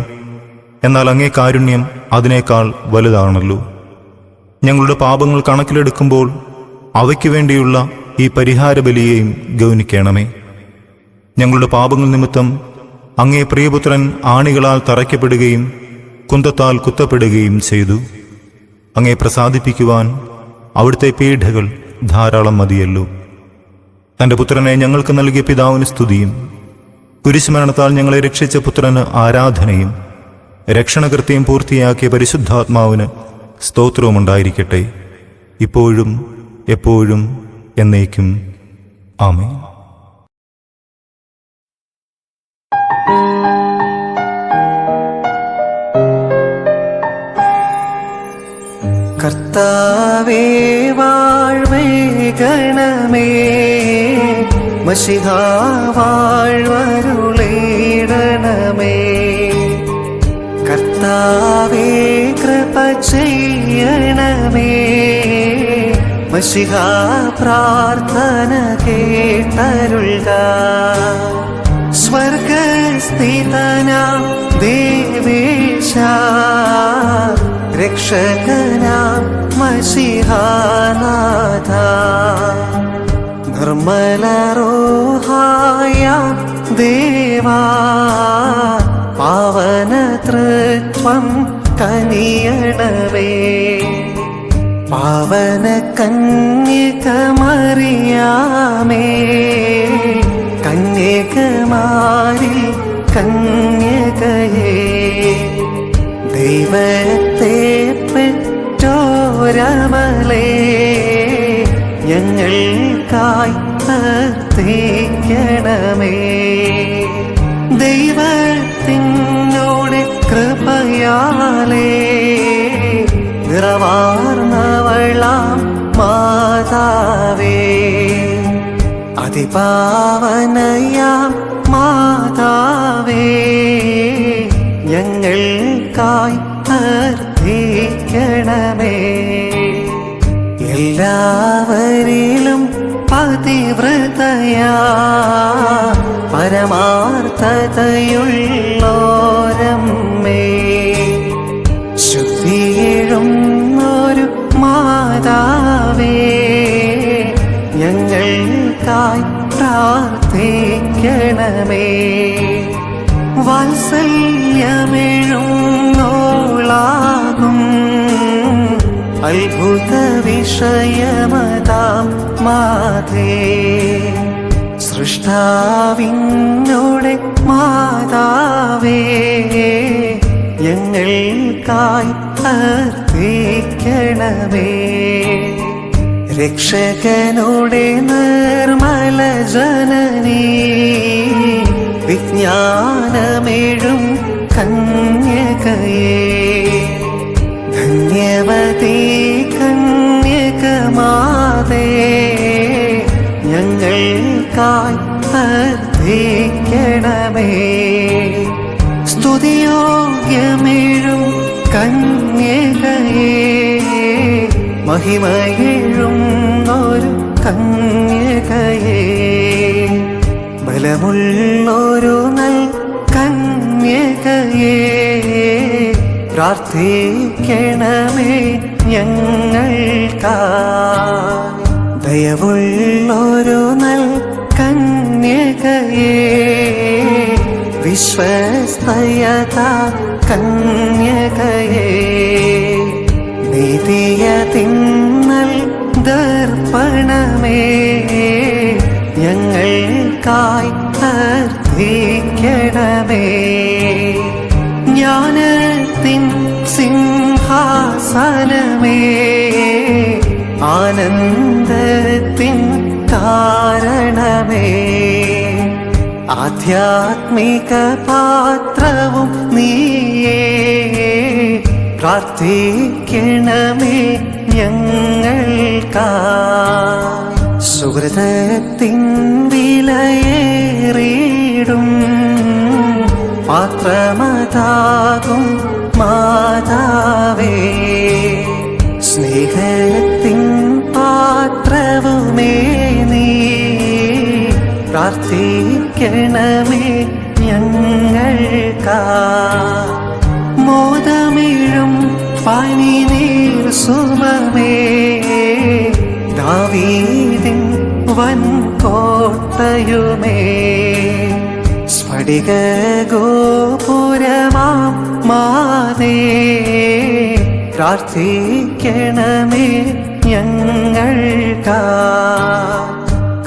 എന്നാൽ അങ്ങേ കാരുണ്യം അതിനേക്കാൾ വലുതാണല്ലോ. ഞങ്ങളുടെ പാപങ്ങൾ കണക്കിലെടുക്കുമ്പോൾ അവയ്ക്ക് വേണ്ടിയുള്ള ഈ പരിഹാര ബലിയെയും ഗൗനിക്കണമേ. ഞങ്ങളുടെ പാപങ്ങൾ നിമിത്തം അങ്ങേ പ്രിയപുത്രൻ ആണികളാൽ തറയ്ക്കപ്പെടുകയും കുന്തത്താൽ കുത്തപ്പെടുകയും ചെയ്തു. അങ്ങേ പ്രസാദിപ്പിക്കുവാൻ അവിടുത്തെ പീഡകൾ ധാരാളം മതിയല്ലോ. തൻ്റെ പുത്രനെ ഞങ്ങൾക്ക് നൽകിയ പിതാവിന് സ്തുതിയും കുരിശുമരണത്താൽ ഞങ്ങളെ രക്ഷിച്ച പുത്രന് ആരാധനയും രക്ഷണകൃത്യം പൂർത്തിയാക്കിയ പരിശുദ്ധാത്മാവിന് സ്തോത്രവുമുണ്ടായിരിക്കട്ടെ, ഇപ്പോഴും എപ്പോഴും എന്നേക്കും. ആമേൻ. കർത്താവേ വാഴ്വേഗണമേ, മശിഹാ വാഴ്വരുളേടണമേ. കർത്താവേ കൃപ ചെയ്യണമേ, മശിഹാ പ്രാർത്ഥന കേട്ടരുൾക. സ്വർഗസ്ഥിതനാം ദേവേശ രക്ഷകനാം മശിഹാനാഥ, നിർമ്മലരോഹായ ദേവാ, പാവനതൃത്വം കനിയണമേ. പാവന കന്യക മറിയാമേ, കന്യകമാരിൽ കന്യകയേ, ദൈവത്തെ പെറ്റോരമലേ, ഞങ്ങൾക്കായി പ്രാർത്ഥിക്കണമേ. ദൈവത്തിനോട് കൃപയാലേ നിറവാർന്നവളാം മാതാവേ, അതിപാവനയാം മാതാവേ, ഞങ്ങൾക്കായി പ്രാർത്ഥിക്കണമേ. എല്ലാവരിലും പതിവ്രതയാ പരമാർത്ഥതയുള്ളോരമ്മേ, ശുദ്ധിയിടുന്നൊരു മാതാവേ, ഞങ്ങൾക്കായി പ്രാർത്ഥിക്കണമേ. വാത്സല്യമെഴുന്നോളാകും അത്ഭുത വിഷയമതാം മാതേ, സൃഷ്ടാവിനോടെ മാതാവേ, ഞങ്ങൾക്കായി പ്രാർത്ഥിക്കണമേ. രക്ഷകനോടെ നിർമ്മല ജനനീ, വിജ്ഞാനമേഴും കന്യകയേ, ധന്യവതീ കന്യകമാതേ, ഞങ്ങൾക്കായി പ്രാർത്ഥിക്കണമേ. സ്തുതിയോഗ്യമേഴും കന്യകയേ, മഹിമയേഴും ഒരു കന്യകയേ, ബലമുള്ളൊരു നൽ കന്യകയേ, പ്രാർത്ഥിക്കണമേ ഞങ്ങൾക്കായി. ദയവുള്ളൊരു നൽ കന്യകയേ, വിശ്വസ്തയത കന്യകയേ, നീതിയതിന്നൽ ദർപ്പണമേ, ഞങ്ങൾക്കായി പ്രാർത്ഥിക്കണമേ. ജ്ഞാനത്തിൻ സിംഹാസനമേ, ആനന്ദത്തിൻ കാരണമേ, ആധ്യാത്മിക പാത്രവും നീയേ, പ്രാർത്ഥിക്കണമേ ഞങ്ങൾക്കായി. സുഹൃതത്തിൻ വിലയേറിടും പാത്രമതാകും മാതാവേ, സ്നേഹത്തിൻ പാത്രവുമേ നീ, പ്രാർത്ഥിക്കണമേ ഞങ്ങൾക്കായി. മോദമിഴും പനിനീർ സുമമേ, ദാവീദിൻ വൻകോട്ടയുമേ, സ്ഫടിക ഗോപുരമാം മാതേ, പ്രാർത്ഥിക്കണമേ ഞങ്ങൾക്കായി.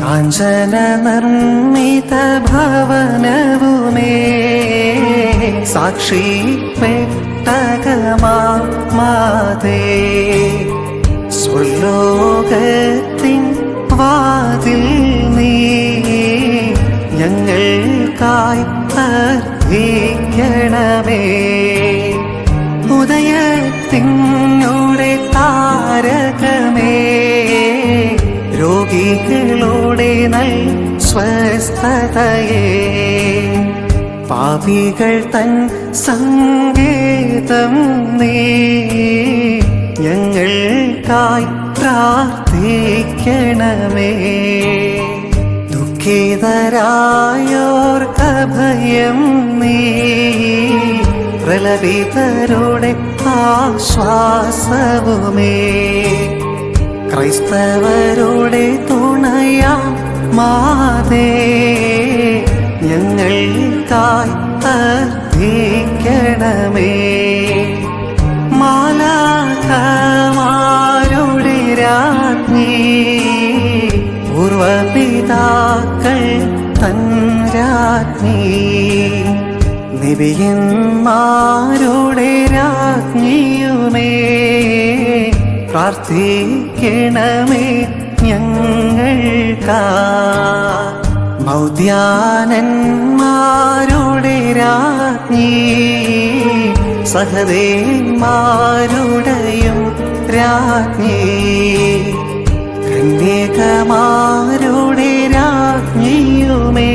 കാഞ്ചന നിർമ്മിത ഭവനവുമേ, സാക്ഷി പെട്ടകമാം മാതേ, സ്വർലോകത്തിൻ വാതിൽ നീ, ഞങ്ങൾക്കായി പ്രാർത്ഥിക്കണമേ. ഉദയത്തിനോടെ താരകമേ, രോഗികളോടെ നൽ സ്വസ്ഥതയേ, പാപികൾ തൻ സങ്കേതം നീ, ഞങ്ങൾക്കായി പ്രാർത്ഥിക്കണമേ. ദുഃഖിതരായോർക്കഭയം നീ, പ്രലപിതരുടെ ആശ്വാസവുമേ, ക്രൈസ്തവരുടെ തുണയാ മാതേ, ഞങ്ങൾക്കായി അർത്ഥിക്കണമേ. മാലാഖമാരുടെ രാജ്ഞി, പൂർവപിതാക്കൾ തൻ രാജ്ഞി, നബിയന്മാരുടെ രാജ്ഞിയുമേ, പ്രാർത്ഥിക്കണമേ ഞങ്ങൾക്കാ. മൗദ്യാനന്മാരുടെ രാജ്ഞി, സഹദേന്മാരുടെയും രാജ്ഞി, കന്യകമാരുടെ രാജ്ഞിയുമേ,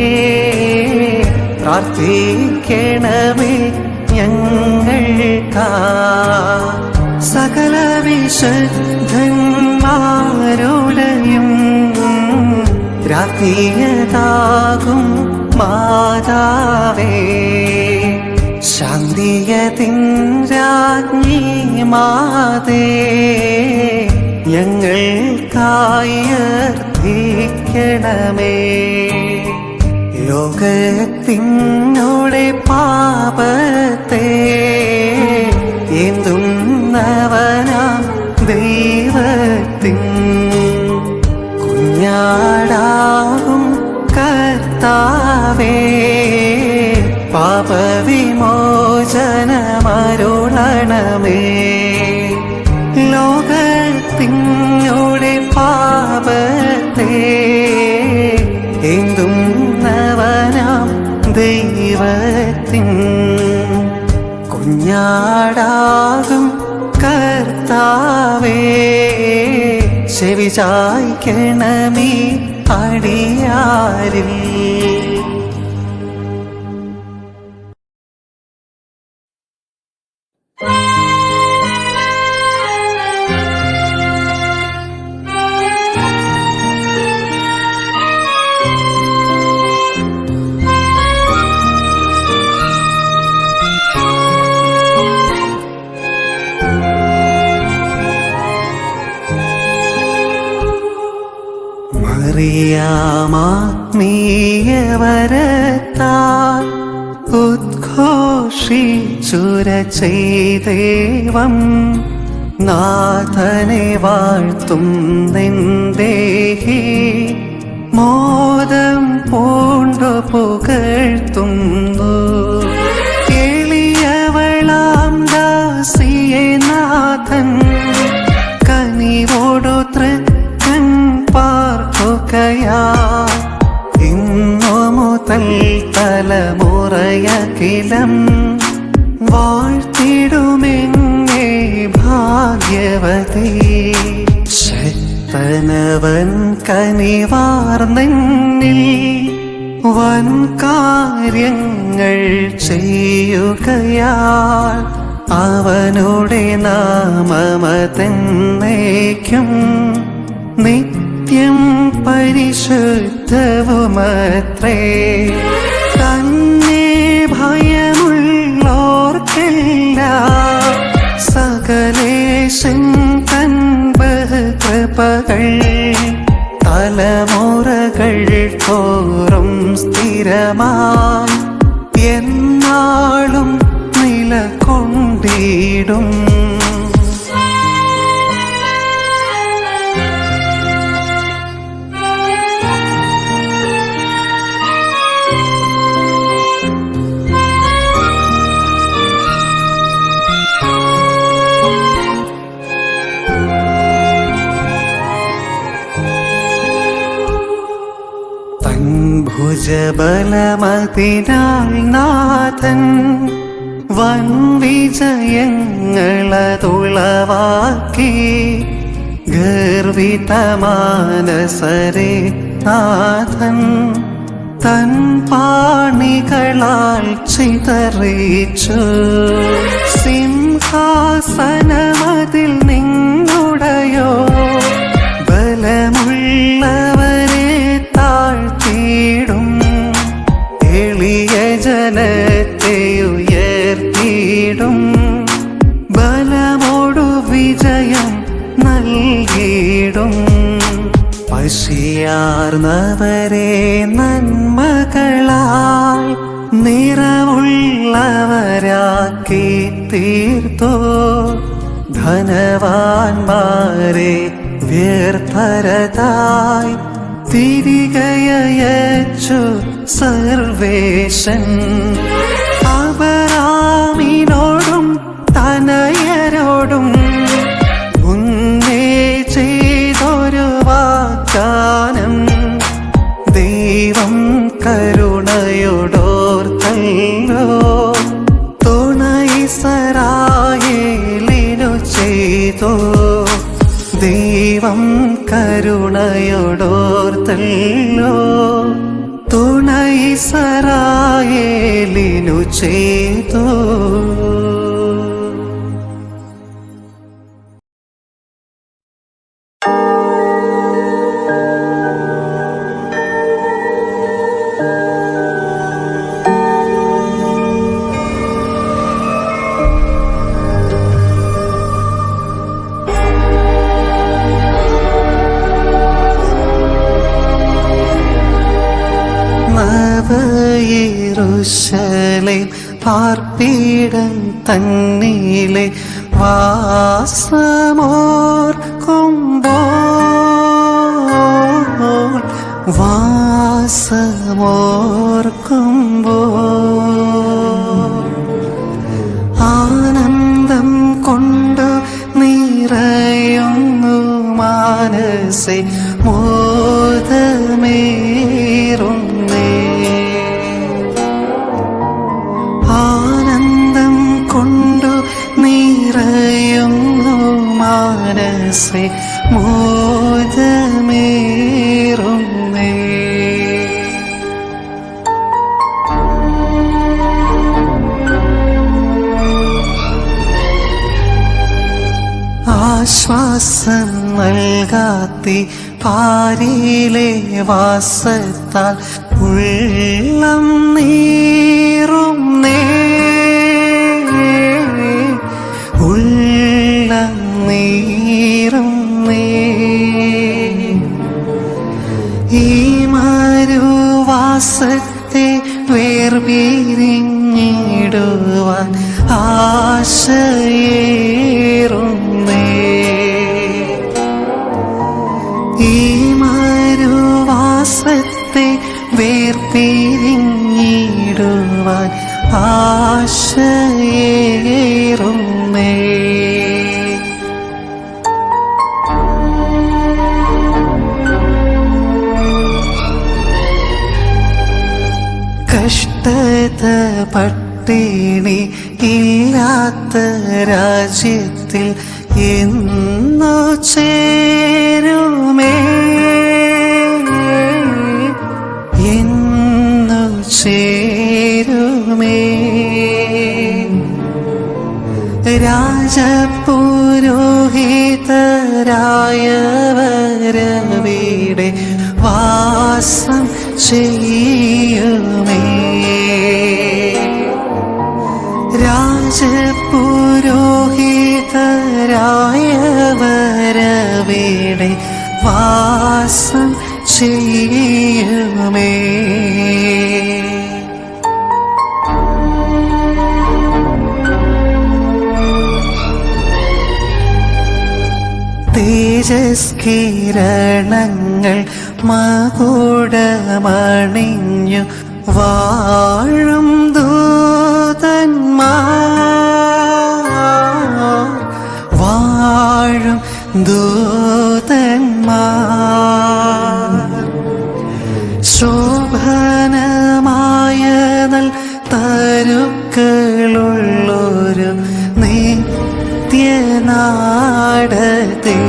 പ്രാർത്ഥിക്കണമേ ഞങ്ങൾക്കാ. സകല വിശുദ്ധന്മാരുടെയും രാജ്ഞിയതാകും മാതാവേ, ശാന്തിയതിൻ രാജ്ഞി മാതേ, ഞങ്ങൾക്കായി അർത്ഥിക്കണമേ. ലോകത്തിനോടെ പാപത്തെ എന്തുന്നവനാം ദൈവത്തിൻ കുഞ്ഞാടാകും കർത്താവേ, പാപവിമോചനമരുളണമേ. ലോകത്തിനോടെ പാപത്തെ എന്തുന്നവനാം ദൈവത്തിൻ കുഞ്ഞാടാകും കർത്താവേ, ചെവിചായ്ക്കണമേ അടിയാരിൽ. മറിയാമാത്മീയവരത്താൽ ഉദ്ഘോഷിച്ചുര ചെയ്ദേവം, നാഥനെ വാഴ്ത്തും നിന്ദേഹി, മോദം പൂണ്ടു പുകഴ്ത്തുന്നു. എളിയവളാം ദാസിയെ നാഥൻ കനിവോടു തൃക്കൻ പാർക്കുകയാ, ഇന്നു മുതൽ തലമുറയഖിലം വാഴ്ത്തിടുമെന്നേ ഭാഗ്യവതി. ശക്തനവൻ കനിവാർന്നെന്നിൽ വൻ കാര്യങ്ങൾ ചെയ്യുകയാൽ, അവനുടെ നാമമതെന്നേക്കും നിത്യം പരിശുദ്ധവുമത്രേ. തന്നെ ഭയമുള്ളോർക്കെല്ലാം സകലേശൻ തൻ ബഹുകൃപകൾ തലമുറകൾ തോറും സ്ഥിരമായി എന്നാളും നിലകൊണ്ടിടും. ഭുജബലമതിനാൽ നാഥൻ വൻ വിജയങ്ങളതുളവാക്കി, ഗർവിതമാനസരെ നാഥൻ തൻ പാണികളാൽ ചിതറിച്ചു. സിംഹാസനമതിൽ നിന്നുടയോ ബലമുള്ളവരെ താഴ്ത്തിയിടും, എളിയ ജനത്തെ ഉയർത്തിയിടും. വിജയം നൽകിയിടും. പശിയാർന്നവരെ നന്മകളാൽ നിറവുള്ളവരാക്കി തീർത്തോ. ധനവാന്മാരെ വ്യർത്ഥരതായി തിരികെയച്ചു സർവേശൻ. അബ്രാഹാമിനോടും തനയരോടും മുന്നേ ചെയ്തൊരു വാഗ്ദാനം ദൈവം കരുണയോടോർത്തല്ലോ. തുണ ഇസ്രായേലിനു ചെയ്തോ. ദൈവം കരുണയോടോർത്തല്ലോ. തുണ ഇസ്രായേലിനു ചെയ്തോ. യെരൂശലേം പാർപ്പിടം തന്നിലെ വാസമോർക്കുമ്പോൾ ആനന്ദം കൊണ്ടു നിറയുന്നു മനസ്സേ മോദമേറുന്നേ. ആനന്ദം കൊണ്ടു നിറയുന്നു മനസ്സേ മോദമേറുന്നേ. ആശ്വാസം നൽകാത്തി പാരിലെ വാസത്താൽ ഉള്ളം നീറുന്നേ. ഉള്ളം നീറുന്നേ. ഈ മരുവാസത്തെ വേർപിരിഞ്ഞിടുവാൻ ആശയേറുന്നേ. ഈ മരുവാസത്തെ വേർപിരിഞ്ഞിടുവാൻ ആശയേറുന്നേ. കഷ്ടത പട്ടിണി ഇല്ലാത്ത രാജ്യത്തിൽ എന്നു ചേരുമേ. എന്നു ചേരുമേ. രാജപുരോഹിതരായവരവിടെ വാസം ചെയ്യുമേ. രാജപുരോഹിതരായവരവിടെ വാസം ചെയ്യുമേ. തേജസ്കിരണങ്ങൾ മകുടമണിഞ്ഞു വാഴും ദൂതന്മാർ. വാഴും ദൂതന്മാർ. ശോഭനമായ നൽ തരുക്കളുള്ളൊരു നിത്യനാടത്തെ.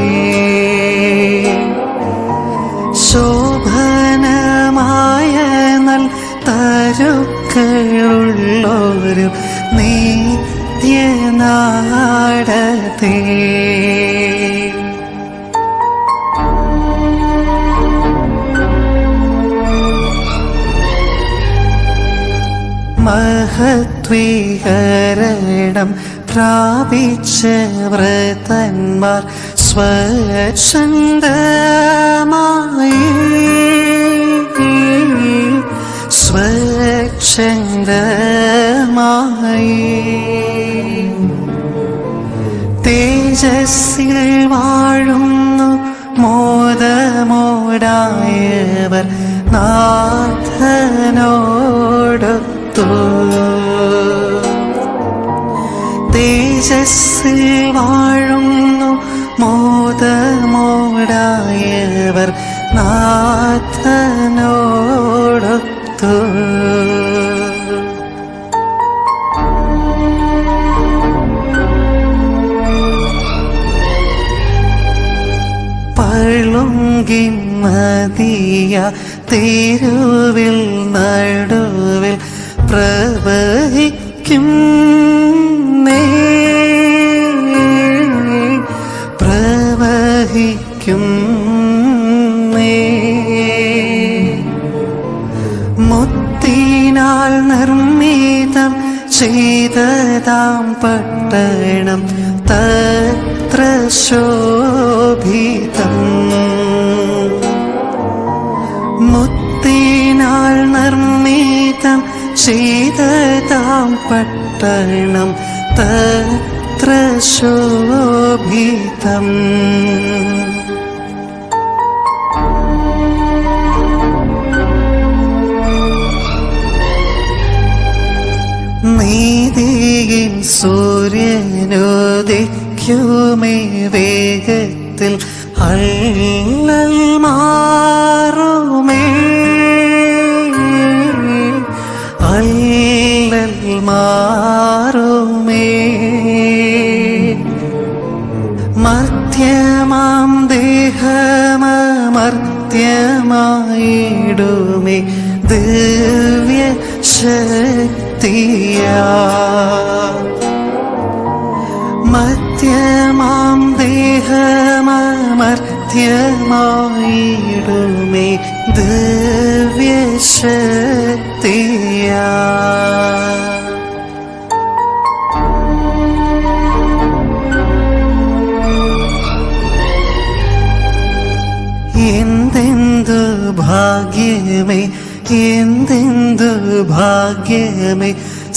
ശോഭനമായ നൽ തരുക്കളുള്ളൊരു നിത്യനാടത്തെ. മഹത്വീകരണം പ്രാപിച്ച വ്രതന്മാർ സ്വച്ഛന്തമായി തേജസ്സിൽ വാഴുന്നു മോദമോടായവർ നാഥനോടൊത്തു. തേജസ്സിൽ വാഴുന്നു മോദമോടായവർ നാഥനോടൊത്തു. പളുങ്കിൻ നദിയ തെരുവിൽ നടുവിൽ പ്രവഹിക്കും പ്രവഹിക്കും മുത്തിനാൽ നിർമ്മിതം ചെയ്തതാം പട്ടണം തത്ര ശോഭിതം. മുത്തിനാൽ നിർമ്മിതം ചെയ്തതാം പട്ടണം തത്ര ശോഭിതം. നീതിയിൻ സൂര്യനുദിക്കുമേ വേഗത്തിൽ അല്ലൽ മാറുമേ അല്ലൽ മാറുമേ. മർത്യമാം ദേഹമർത്യമായിടുമേ ദിവ്യ ശക്തിയാ. മർത്യമാം ദേഹമർത്യമായിടുമേ ദിവ്യ ശക്തിയാ. എന്തെന്തു ഭാഗ്യമേ എന്തെന്തു ഭാഗ്യമേ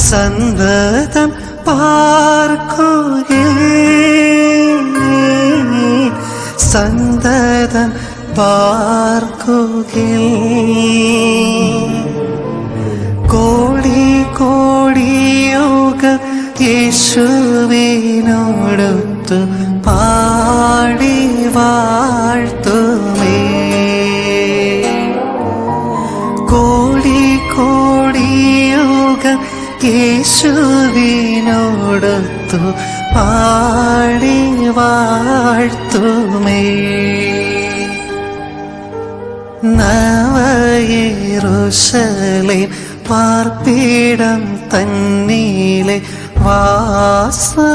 സന്തതം പാർക്കുകേ സന്തതം പാർക്കുകേ. കോടി കോടിയോഗ യേശുവിനോടൊത്തു പാടി വാഴ്ത്തുമേ. കോടി കോടിയോഗ യേശുവിനോടൊത്തു പാടി വാഴ്ത്തുമേ. നവയെരൂശലേം പാർപ്പിടം തന്നിലെ വാസമോർക്കുമ്പോൾ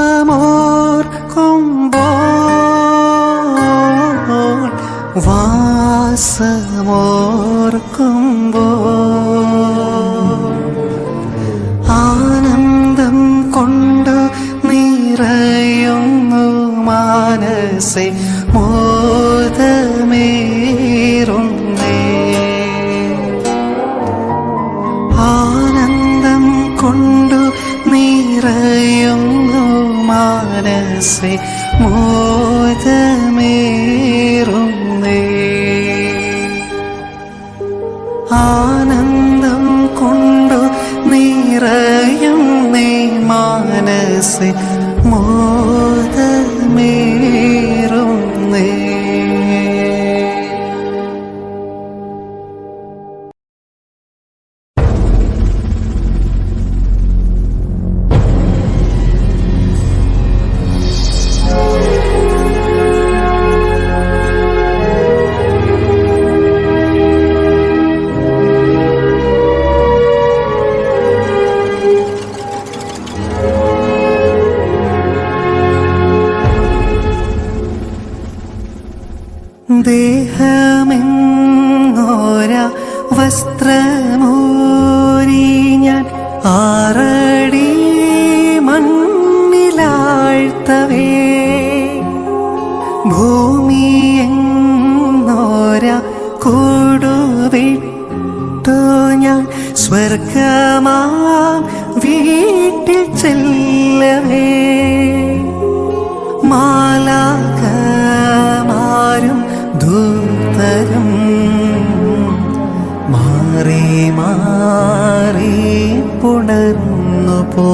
വാസമോർക്കുമ്പോൾ ആനന്ദം കൊണ്ടു നിറയുന്നു മനസ്സേ മോദമേറുന്നേ. ആനന്ദം കൊണ്ടു നിറയുന്നു മനസ്സേ മോദമേറുന്നേ. ആനന്ദം കൊണ്ടു നിറയുന്നേ മനസ്സേ മോദമേറുന്നേ. ദേഹമെന്നോര വസ്ത്രമൂരി ഞാൻ ആറടി മണ്ണിലാ ഭൂമി എന്നോര കൂടുവിട്ടു ഞാൻ സ്വർഗമാം വീട്ടിൽ ചെല്ലവേ മാലാഖമാരും ദൂതരും മാറി മാറി പുണർന്നു പോ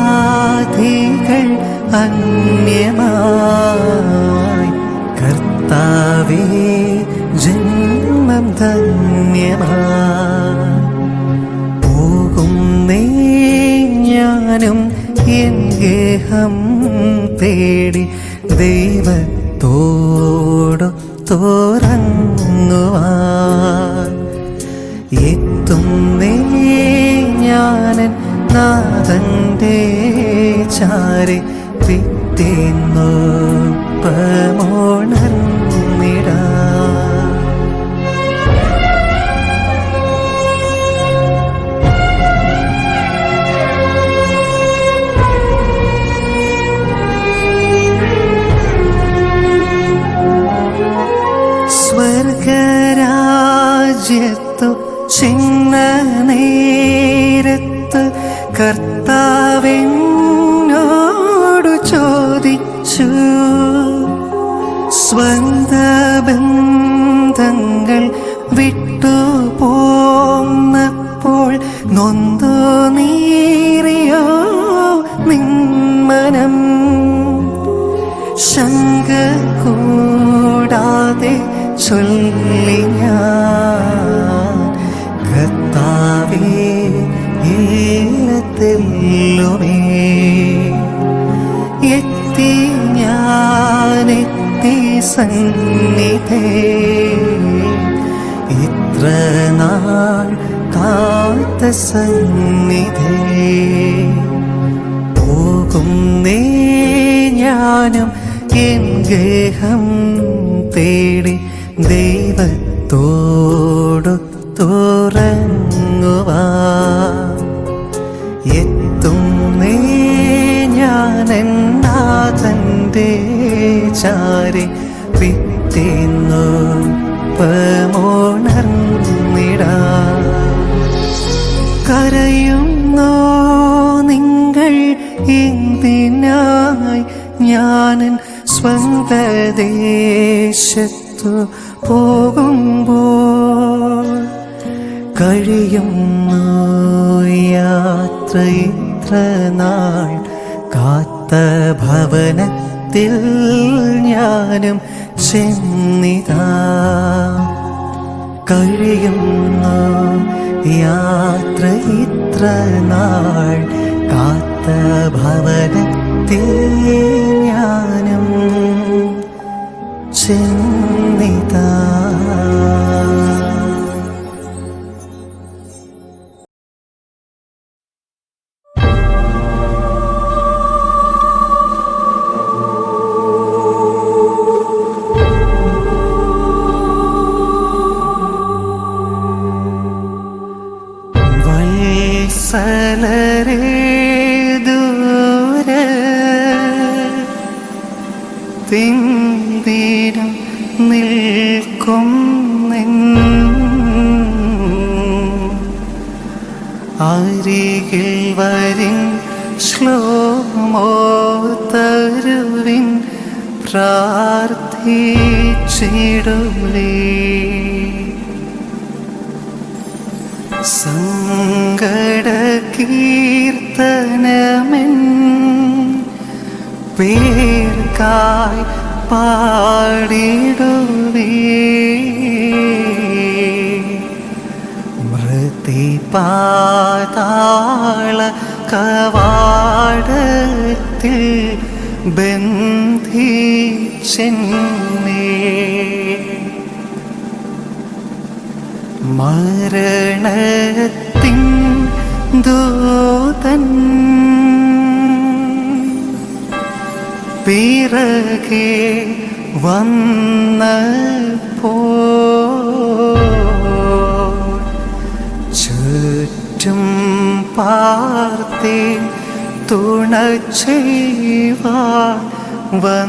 ആധിവ്യാധികൾ അന്യമായി കർത്താവേ ജന്മം ധന്യമായി പോകുന്നേ ഞാനും എൻ ഗേഹം തേടി ദൈവത്തോടു തുറന്നുവാൻ എത്തുന്നേ ഞാനൻ നാഥന്റെ ചാരി പിറ്റേന്നൊപ്പമുണർന്നിടാ സ്വർഗരാജ്യത്തു ചിന്ന നേരത്ത് കർത്താവിനോടു ചോദിച്ചു സ്വന്ത ബന്ധങ്ങൾ വിട്ടു പോന്നപ്പോൾ നൊന്തു നീറിയോ നിന്മനം ശങ്ക കൂടാതെ ചൊല്ലി ഞാൻ കർത്താവേ ഇല്ലത്തെല്ലുമേ എത്തി ഞാനെത്തി സന്നിധേ ഇത്ര നാൾ കാത്ത സന്നിധേ പോകുന്നേ ഞാനും എൻ ഗേഹം തേടി ദൈവത്തോടു തുറങ്ങുവാൻ എത്തുന്നേ ഞാനെൻ നാഥന്റെ ചാരി പിറ്റേന്നൊപ്പമുണർന്നിടാ കരയുന്നോ നിങ്ങൾ എന്തിനായി ഞാനൻ സ്വന്ത ദേശത്തു പോകുമ്പോൾ കഴിയുന്നു യാത്ര ഇത്ര നാൾ കാത്ത ഭവനത്തിൽ ഞാനും ചെന്നിതാ കഴിയുന്നു യാത്ര ഇത്ര നാൾ കാത്ത ഭവനത്തിൽ ഞാനും ചെന്നിതാ വത്സലരേ ദൂര തിന്തിരം നിൽക്കും അരികിൽ വരിൻ ശ്ലോമോ തരുവിൻ പ്രാർത്ഥിച്ചിടുവേ സങ്കട കീർത്തനമെൻ പേർക്കായി പാടിടുവേ മൃതിപാതാള കവാടത്തിൽ ബന്ധിച്ചെന്നേ മരണത്തിൻ ദൂതൻ പിറകെ വന്നപ്പോ ചുറ്റും പാർത്തേ തുണ ചെയ്യുവാൻ വന്നില്ലാരും.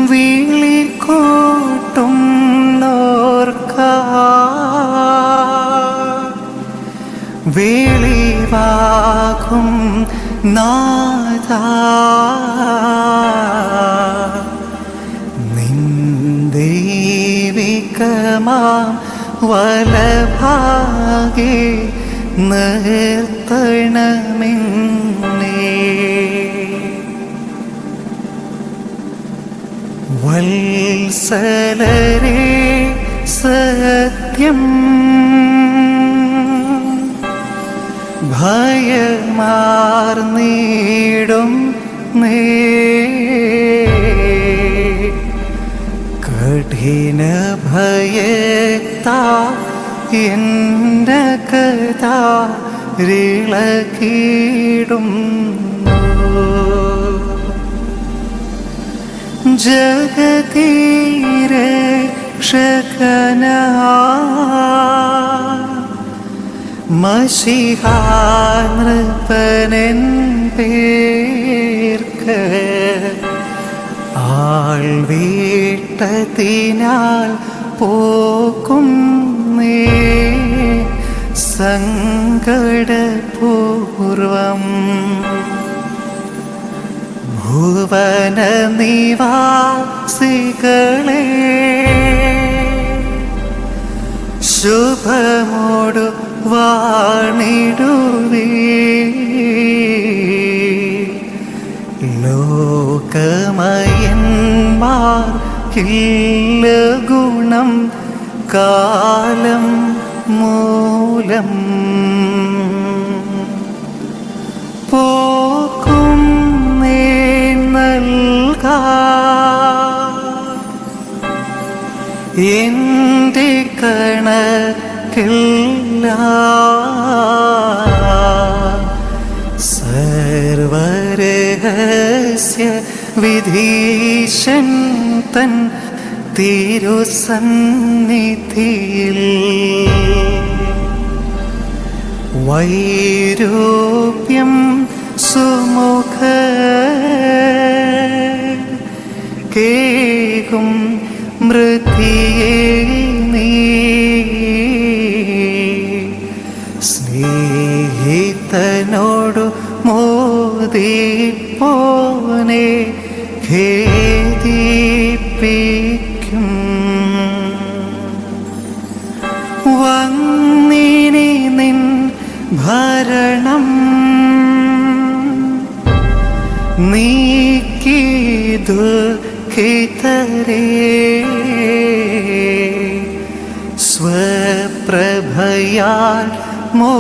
വിളിക്കൂട്ടും വെളിവാകും നാഥാ, നിൻ ദൈവികമാം വലഭാഗേ നിർത്തണമെന്നേ. വത്സലരേ സത്യം ഭയമാർന്നിടും കഠിന ഭയത്താ എൻ്റെ കഥ ജഗതീരക്ഷകനാ മശിഹാ നൃപനൻ പേർക്ക് ആൾ വീട്ടതിനാൽ പോക്കും സങ്കടപൂർവം. ഭുവന നിവാസികളെ ശുഭമോടു വാണിടുവേ. ലോകമയന്മാർക്കില്ല ഗുണം കാലം മൂലം. പോക്കും എൻ്റെ കണക്കില്ല സർവരഹസ്യ വിധീശൻ തൻ തിരുസന്നിധിയിൽ വൈരൂപ്യം സുമുഖ കേകും മൃതിയെ നീ സ്നേഹിതനോടു മോദിപ്പോനെ ഖേദിപ്പിക്കും. വന്നിനി നിൻ ഭരണം നീക്കിതു ഖിതരേ സ്വപ്രഭയാൽ മോദിപ്പിക്കും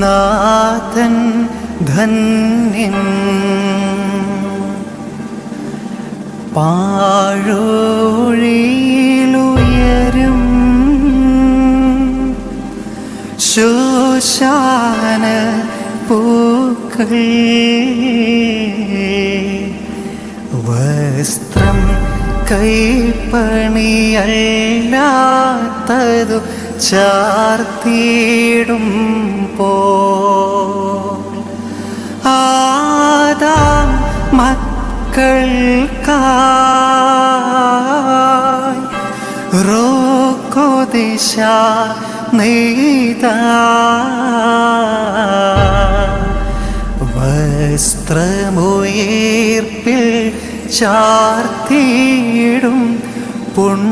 നാഥൻ ധന്യൻ. പാഴോഴിയിലുയരും ശോശാന പൂക്കൾ വസ്ത്രം കൈപ്പണിയല്ലാത്തതു ചാർത്തിയിടും ആദാം മക്കൾക്കായി റോക്കോദിശ നെയ്ത വസ്ത്രമുയർപ്പിൽ ചാർത്തിയിടും പുണ്യാത്മാക്കൾ.